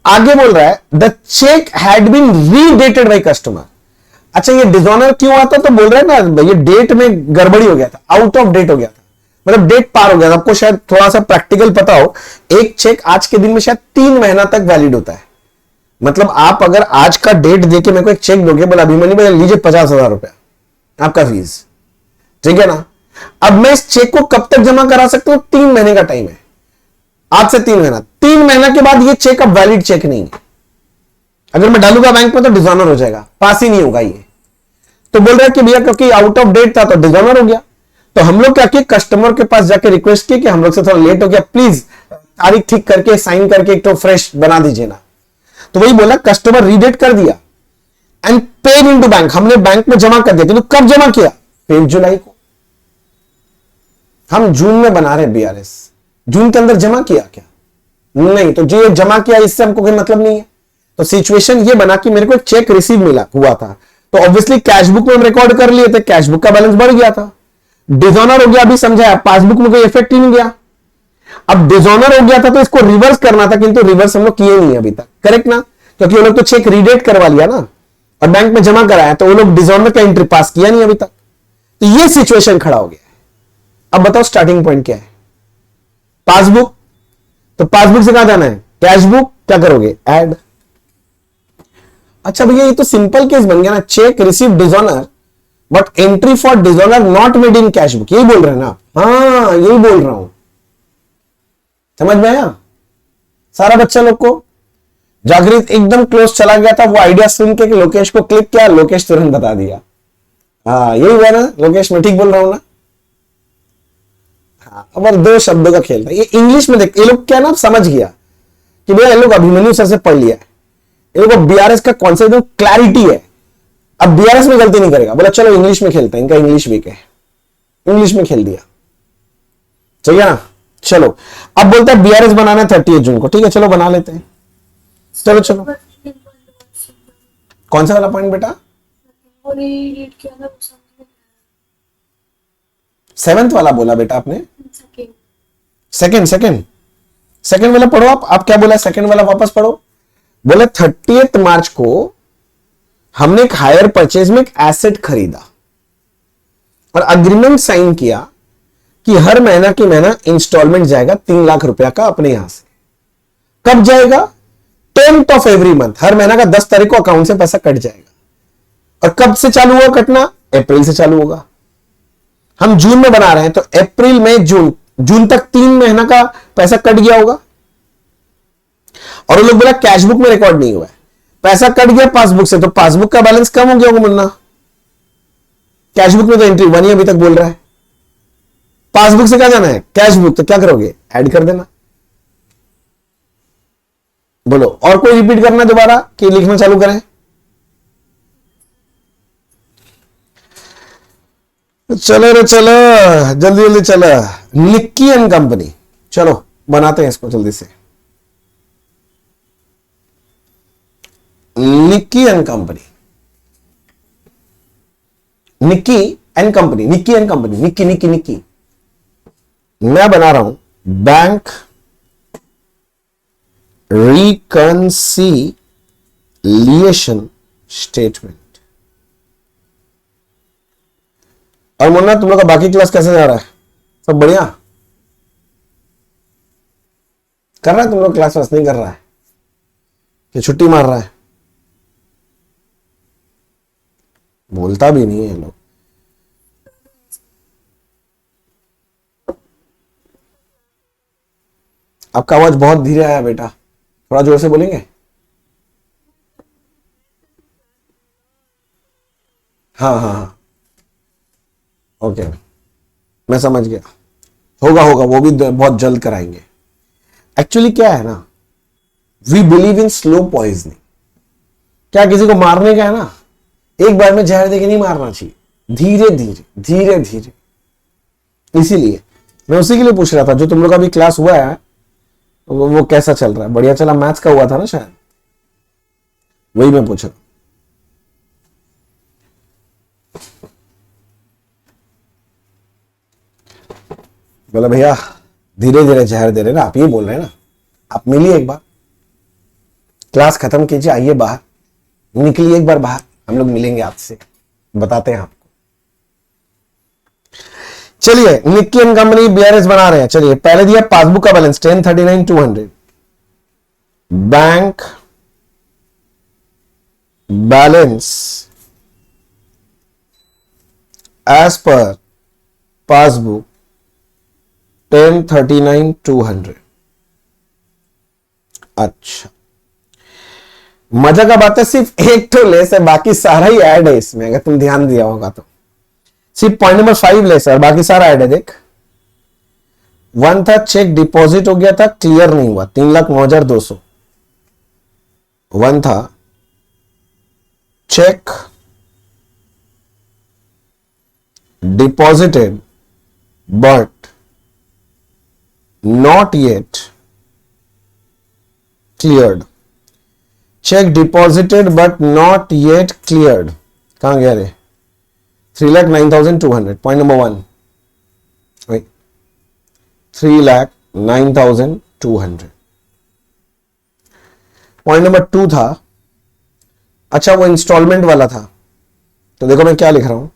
आगे बोल रहा है the cheque had been redated by customer. अच्छा ये डिसऑनर क्यों आता? तो बोल रहा है ना ये डेट में गड़बड़ी हो गया था, आउट ऑफ डेट हो गया था, मतलब डेट पार हो गया था। आपको शायद थोड़ा सा प्रैक्टिकल पता हो, एक चेक आज के दिन में शायद 3 महीना तक वैलिड होता है। मतलब आप अगर आज का डेट देके मेरे को एक चेक दोगे, बोला अभिमन्यु भाई लीजिए 50,000 रुपया आपका फीस, ठीक है ना। अब मैं इस चेक को कब तक जमा करा सकता हूं? 3 महीने का टाइम है, आज से 3 महीना। 3 महीना के बाद ये चेक अब वैलिड चेक नहीं है। अगर मैं डालूंगा बैंक में तो डिसऑनर हो जाएगा, पास ही नहीं होगा ये। तो बोल रहा है कि भैया क्योंकि आउट ऑफ डेट था तो डिसऑनर हो गया। तो हम लोग क्या किए, कस्टमर के पास जाके रिक्वेस्ट किए कि हम लोग से थोड़ा लेट हो गया, प्लीज तारीख ठीक करके साइन करके एक तो फ्रेश बना दीजिए ना। तो वही बोला, कस्टमर रीडेट कर दिया एंड पेड इनटू बैंक, हमने बैंक में जमा कर दिया। तो कब जमा किया? 5 जुलाई को। हम जून में बना रहे बीआरएस, जून के अंदर जमा किया क्या? नहीं। तो जो जमा किया इससे हमको कोई मतलब नहीं है। तो सिचुएशन ये बना कि मेरे को एक चेक रिसीव मिला हुआ था, तो ऑब्वियसली कैश बुक में हम रिकॉर्ड कर लिए थे, कैश बुक का बैलेंस बढ़ गया था। डिसऑनर हो गया, अभी समझाया, पासबुक में कोई इफेक्ट ही नहीं गया। अब डिसऑनर हो गया था तो इसको रिवर्स करना था, किंतु रिवर्स हम लोग किए नहीं अभी तक, करेक्ट ना? क्योंकि वो लोग तो चेक रीडेट करवा लिया ना और बैंक में जमा कराया, तो वो लोग डिसऑनर का एंट्री पास किया नहीं अभी तक। तो ये सिचुएशन खड़ा हो गया है। अब बताओ स्टार्टिंग पॉइंट क्या है? पासबुक, तो पासबुक से कहां जाना है? कैश बुक, क्या करोगे? ऐड। अच्छा भैया ये तो सिंपल केस बन गया ना, check receive dishonour but entry for dishonour not made in cash book, यही बोल रहे हैं ना? हाँ यही बोल रहा हूं, समझ में आया सारा बच्चा लोग को? जागृत एकदम क्लोज चला गया था, वो आइडिया सुन के कि लोकेश को क्लिक किया, लोकेश तुरंत बता दिया। हाँ यही हुआ ना लोकेश, मैं ठीक बोल रहा हूं ना? हाँ, अब दो शब्दों का खेल था ये। इंग्लिश में देख, ये लोग क्या ना समझ गया कि भैया ये लोग अभिमन्यु सर से पढ़ लिया है, ये लोग बीआरएस का कॉन्सेप्ट क्लैरिटी है, अब बीआरएस में गलती नहीं करेगा। बोला चलो इंग्लिश में खेलते हैं, इनका इंग्लिश वीक है, इंग्लिश में खेल दिया, चाहिए ना? चलो अब बोलता है बीआरएस बनाना है 30 जून को, ठीक है चलो बना लेते हैं। चलो चलो, कौन सा वाला पॉइंट बेटा? 7th वाला बोला बेटा आपने? सेकंड वाला पढ़ो आप क्या बोला? सेकंड वाला वापस पढ़ो। बोले 30 मार्च को हमने एक हायर परचेज में एक एसेट खरीदा और अग्रीमेंट साइन किया कि हर महीना की महीना इंस्टॉलमेंट जाएगा 3 लाख रुपया का अपने यहां से। कब जाएगा? 10th ऑफ एवरी मंथ, हर महीना का 10 तारीख को अकाउंट से पैसा कट जाएगा। और कब से चालू होगा कटना? अप्रैल से चालू होगा। हम जून में बना रहे हैं तो अप्रैल मई जून तक 3 महीना का पैसा कट गया होगा। और वो लोग बोला कैश बुक में रिकॉर्ड नहीं हुआ है, पैसा कट गया पासबुक से, तो पासबुक का बैलेंस कम हो गया होगा मुन्ना। कैश बुक में तो एंट्री बनी अभी तक बोल रहा है, पासबुक से क्या जाना है? कैश बुक, तो क्या करोगे? ऐड कर देना। बोलो और कोई रिपीट करना दोबारा कि लिखना चालू करें? चलो रे चलो, जल्दी जल्दी चलो। निक्की एंड कंपनी, चलो बनाते हैं इसको जल्दी से। Nikki and company, Nikki and company, Nikki and company, Nikki Nikki Nikki. मैं बना रहा हूं बैंक रिकंसिलिएशन स्टेटमेंट। और मुन्ना तुम लोग का बाकी क्लास कैसे जा रहा है? सब बढ़िया कर रहा है? तुम लोग क्लास वास नहीं कर रहा है कि छुट्टी मार रहा है? बोलता भी नहीं है लोग। आपका आवाज बहुत धीरे आया बेटा, थोड़ा जोर से बोलेंगे? हाँ हाँ हाँ ओके, मैं समझ गया। होगा होगा, वो भी बहुत जल्द कराएंगे। एक्चुअली क्या है ना, we believe in slow poisoning. क्या किसी को मारने का है ना, एक बार में जहर देके नहीं मारना चाहिए, धीरे धीरे धीरे धीरे। इसीलिए मैं उसी के लिए पूछ रहा था, जो तुम लोग का भी क्लास हुआ है वो कैसा चल रहा है? बढ़िया चला? मैथ्स का हुआ था ना शायद, वही मैं पूछ रहा हूं। बोला भैया धीरे धीरे जहर दे रहे ना, आप ये बोल रहे हैं ना। आप मिलिए एक बार, क्लास खत्म कीजिए, आइए बाहर, निकलिए एक बार बाहर, हम लोग मिलेंगे आपसे, बताते हैं आपको। चलिए निक्की एंड कंपनी बीआरएस बना रहे हैं। चलिए पहले दिया पासबुक का balance 1039,200, bank balance as per passbook 1039,200। अच्छा मजा का बात है, सिर्फ एक तो लेस है, बाकी सारा ही ऐड है इसमें, अगर तुम ध्यान दिया होगा तो। सिर्फ पॉइंट नंबर 5 लेस है और बाकी सारा ऐड है। देख, 1 था चेक डिपॉजिट हो गया था, क्लियर नहीं हुआ, 3,09,200। 1 था check deposited but not yet cleared, check deposited but not yet cleared, कहां गया रे? 3,09,200, पॉइंट नंबर 1, 3,09,200। पॉइंट नंबर 2 था, अच्छा वो इंस्टॉलमेंट वाला था, तो देखो मैं क्या लिख रहा हूं,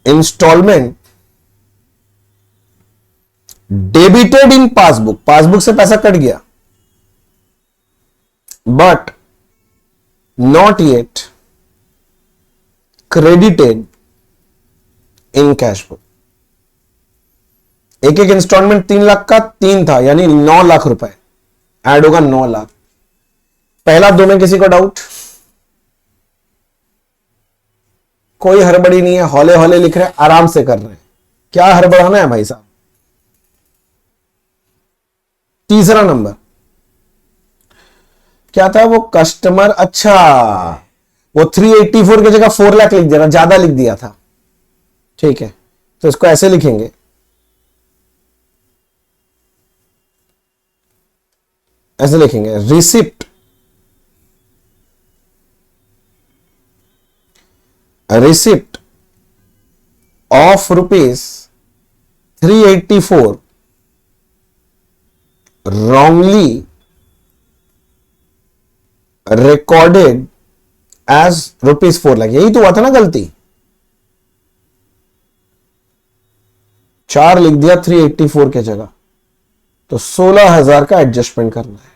instalment debited in passbook, passbook से पैसा कट गया, but not yet credited in cash book. एक एक इंस्टॉलमेंट 3 लाख का 3 था, यानी 9 लाख रुपए ऐड होगा, 9 लाख। पहला 2 में किसी को डाउट? कोई हड़बड़ी नहीं है, हौले हौले लिख रहे हैं, आराम से कर रहे हैं, क्या हड़बड़ाना है भाई साहब। तीसरा नंबर क्या था वो कस्टमर, अच्छा वो 384 की जगह 4 लाख लिख दिया, ज्यादा लिख दिया था, ठीक है, तो इसको ऐसे लिखेंगे, ऐसे लिखेंगे, receipt of ₹384 wrongly recorded as ₹4 lakh. यही तो हुआ था ना गलती, 4 लिख दिया 384 के जगह, तो 16,000 का एडजस्टमेंट करना है।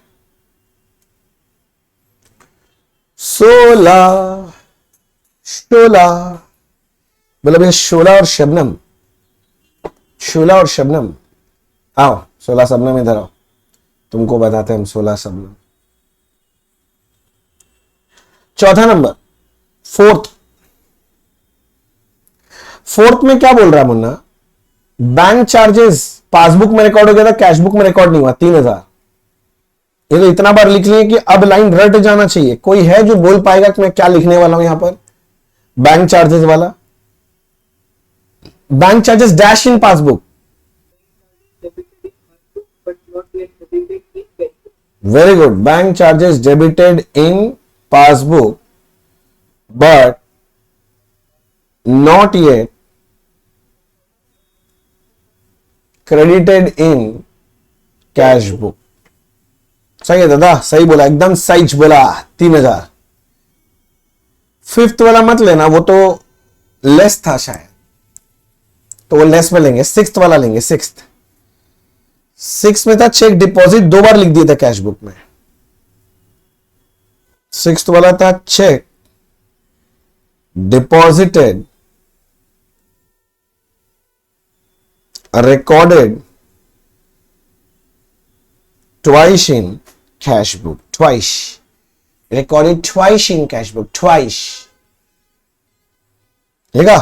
16 मतलब ये शोला और शबनम, शोला और शबनम, आओ शोला शबनम इधर आओ, तुमको बताते हैं हम शोला शबनम। चौथा नंबर, फोर्थ में क्या बोल रहा है मुन्ना, बैंक चार्जेस पासबुक में रिकॉर्ड हो गया था, कैश बुक में रिकॉर्ड नहीं हुआ, 3,000। ये तो इतना बार लिख लिए कि अब लाइन रट जाना चाहिए। कोई है जो बोल पाएगा कि मैं क्या लिखने वाला हूं यहां पर? बैंक चार्जेस वाला, bank charges dash in passbook, very good, bank charges debited in passbook but not yet credited in cash book. सही है दादा, सही बोला, एकदम सही बोला, 3,000। फिफ्थ वाला मत लेना, वो तो लेस था शायद, तो वो लेस में लेंगे, सिक्स्थ वाला लेंगे। सिक्स में था चेक डिपॉजिट, 2 बार लिख दिया था कैश बुक में। सिक्स्थ वाला था check deposited recorded twice in cash book, twice recorded twice in cash book, twice, ठीक है,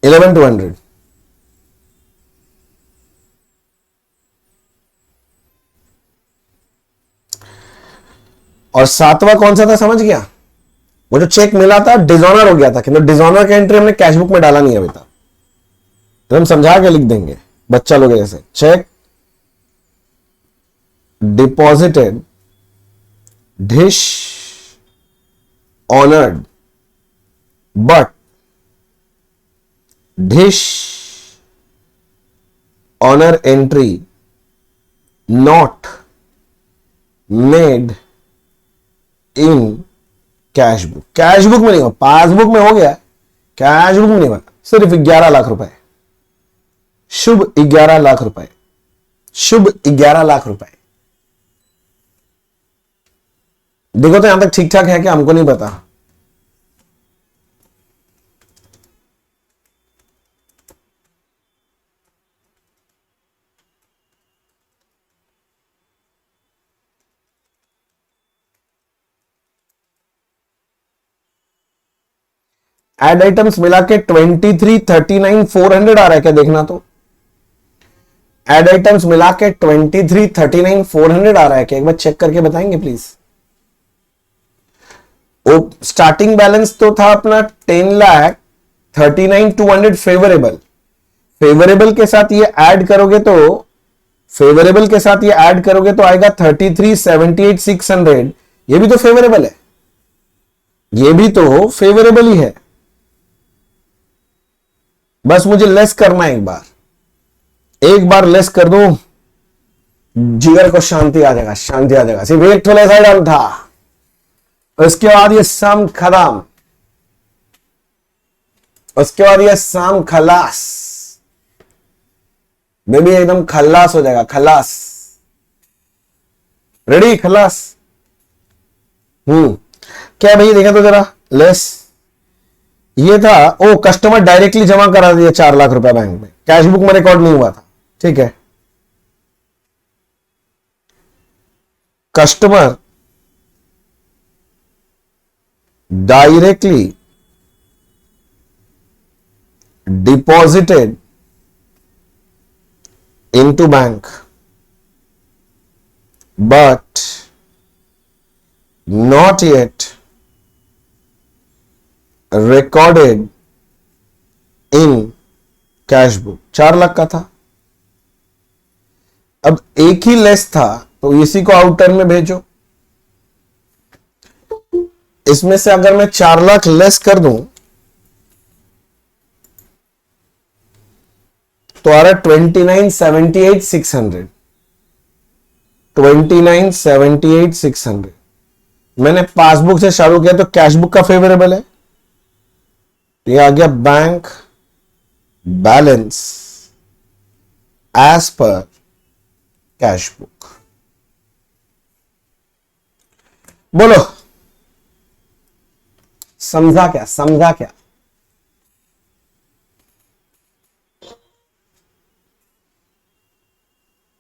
11,200। और सातवां कौन सा था समझ गया? वो जो चेक मिला था डिसऑनर हो गया था, किंतु डिसऑनर का एंट्री हमने कैश बुक में डाला नहीं अभी तक, तो हम समझा के लिख देंगे बच्चा लोग जैसे, cheque deposited dishonoured but dishonour entry not made in cash book. Cash book में नहीं हुआ, पासबुक में हो गया, कैश बुक में नहीं हुआ। सिर्फ 11 लाख रुपए, शुभ 11 लाख रुपए, शुभ 11 लाख रुपए। देखो तो यहां तक ठीक ठाक है कि हमको नहीं पता। एड आइटम्स मिला के 2339,400 आ रहा है क्या? देखना तो, एड आइटम्स मिला के 2339,400 आ रहा है क्या? एक बार चेक करके बताएंगे प्लीज। वो स्टार्टिंग बैलेंस तो था अपना 10,39,200 फेवरेबल, फेवरेबल के साथ ये ऐड करोगे तो, फेवरेबल के साथ ये ऐड करोगे तो आएगा 33,78,600, ये भी तो फेवरेबल है। ये भी तो फेवरेबल ही है, बस मुझे लेस करना है। एक बार लेस कर दूं, जिगर को शांति आ जाएगा, शांति आ जाएगा। सिर्फ एक थोड़ा सा डाल था, उसके बाद ये सम खत्म, उसके बाद ये सम खलास, बेबी एकदम खलास हो जाएगा, खलास। रेडी, खलास। क्या भाई, देखा तो जरा लेस। ये था, ओ कस्टमर डायरेक्टली जमा करा दिया 4 लाख रुपया बैंक में, कैश बुक में रिकॉर्ड नहीं हुआ था। ठीक है, customer directly deposited into bank but not yet recorded in cash book. 4 lakh का था, अब एक ही लेस था तो इसी को आउटर में भेजो। इसमें से अगर मैं 4 लाख लेस कर दूं तो आ रहा 29,78,600, 29,78,600। मैंने पासबुक से चालू किया तो कैश बुक का फेवरेबल है, ये आ गया bank balance as per cash book. बोलो समझा क्या, समझा क्या?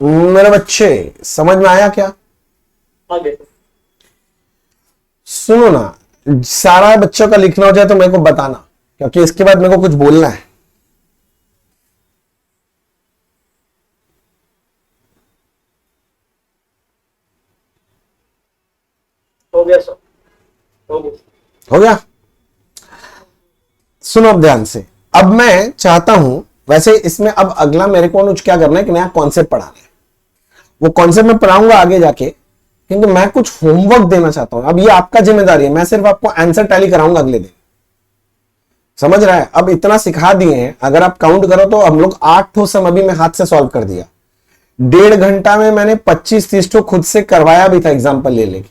मेरे बच्चे समझ में आया क्या? आगे सुनो ना, सारा बच्चों का लिखना हो जाए तो मेरे को बताना, क्योंकि इसके बाद मेरे को कुछ बोलना है। हो गया सर, हो गया। हो गया? सुनो अब ध्यान से। अब मैं चाहता हूं, वैसे इसमें अब अगला मेरे को क्या करना है कि नया कॉन्सेप्ट पढ़ाना है। वो कॉन्सेप्ट मैं पढ़ाऊंगा आगे जाके, किंतु मैं कुछ होमवर्क देना चाहता हूं। अब ये आपका जिम्मेदारी है, मैं सिर्फ आपको आंसर टैली कराऊंगा अगले दिन। समझ रहा है? अब इतना सिखा दिए हैं, अगर आप काउंट करो तो हम लोग 8 ठो सम अभी मैं हाथ से सॉल्व कर दिया। 1.5 घंटा में मैंने 25-30 ठो खुद से करवाया भी था एग्जाम्पल ले लेके।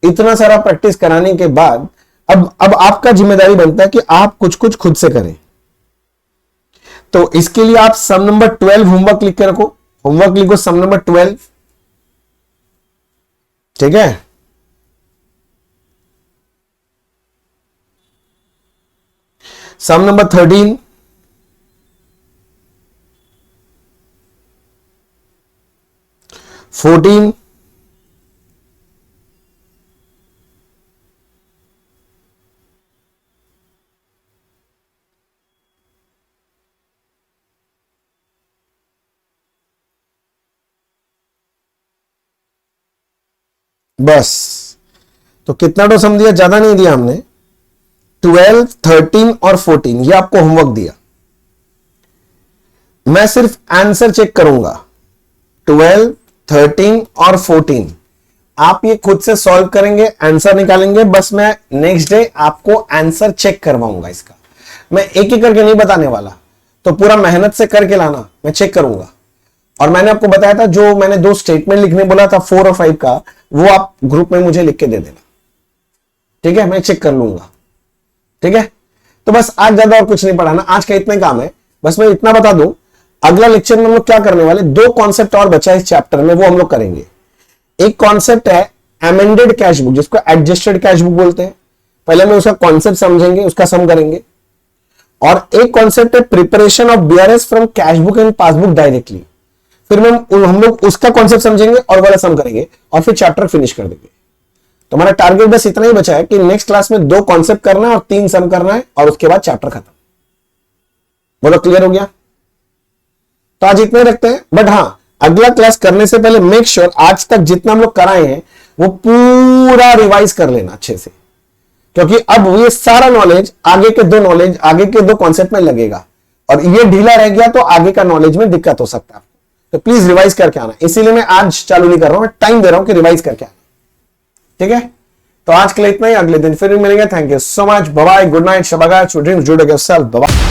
इतना सारा प्रैक्टिस कराने के बाद अब आपका जिम्मेदारी बनता है कि आप कुछ कुछ खुद से करें। तो इसके लिए आप सम नंबर 12 होमवर्क लिख के रखो। होमवर्क लिखो सम नंबर 12। ठीक है, सम नंबर 13, फोर्टीन, बस। तो कितना तो सम दिया, ज्यादा नहीं दिया हमने। 12, 13 और 14 ये आपको होमवर्क दिया। मैं सिर्फ आंसर चेक करूंगा। 12, 13 और 14 आप ये खुद से सॉल्व करेंगे, आंसर निकालेंगे। बस मैं नेक्स्ट डे आपको आंसर चेक करवाऊंगा इसका। मैं एक एक करके नहीं बताने वाला, तो पूरा मेहनत से करके लाना, मैं चेक करूंगा। और मैंने आपको बताया था, जो मैंने 2 स्टेटमेंट लिखने बोला था 4 और 5 का, वो आप ग्रुप में मुझे लिख के दे देना। ठीक है, मैं चेक कर लूंगा। ठीक है, तो बस आज ज्यादा और कुछ नहीं पढ़ाना, आज का इतने काम है। बस मैं इतना बता दूं, अगला लेक्चर में हम लोग क्या करने वाले, 2 कॉन्सेप्ट और बचा है इस चैप्टर में, वो हम लोग करेंगे। एक कॉन्सेप्ट है अमेंडेड कैश बुक, जिसको एडजस्टेड कैश बुक बोलते हैं। पहले मैं उसका कॉन्सेप्ट समझेंगे, उसका सम करेंगे। और एक कॉन्सेप्ट है preparation of BRS from cash book and passbook directly. फिर हम लोग उसका कॉन्सेप्ट समझेंगे और वाला सम करेंगे, और फिर चैप्टर फिनिश कर देंगे। तो हमारा टारगेट बस इतना ही बचा है कि नेक्स्ट क्लास में 2 कॉन्सेप्ट करना है और 3 सम करना है, और उसके बाद चैप्टर खत्म। बोलो क्लियर हो गया? तो आज इतने रखते हैं। बट हाँ, अगला क्लास करने से पहले मेक श्योर आज तक जितना हम लोग कराए हैं वो पूरा रिवाइज कर लेना अच्छे से, क्योंकि अब ये सारा नॉलेज आगे के 2 कॉन्सेप्ट में लगेगा, और ये ढीला रह गया तो आगे का नॉलेज में दिक्कत हो सकता है। तो प्लीज रिवाइज करके आना। इसीलिए मैं आज चालू नहीं कर रहा हूं, मैं टाइम दे रहा हूं कि रिवाइज करके आना। ठीक है, तो आज के लिए इतना ही, अगले दिन फिर मिलेंगे। Thank you so much, bye bye, good night, शब ख़ैर, dreams do take yourself, bye bye.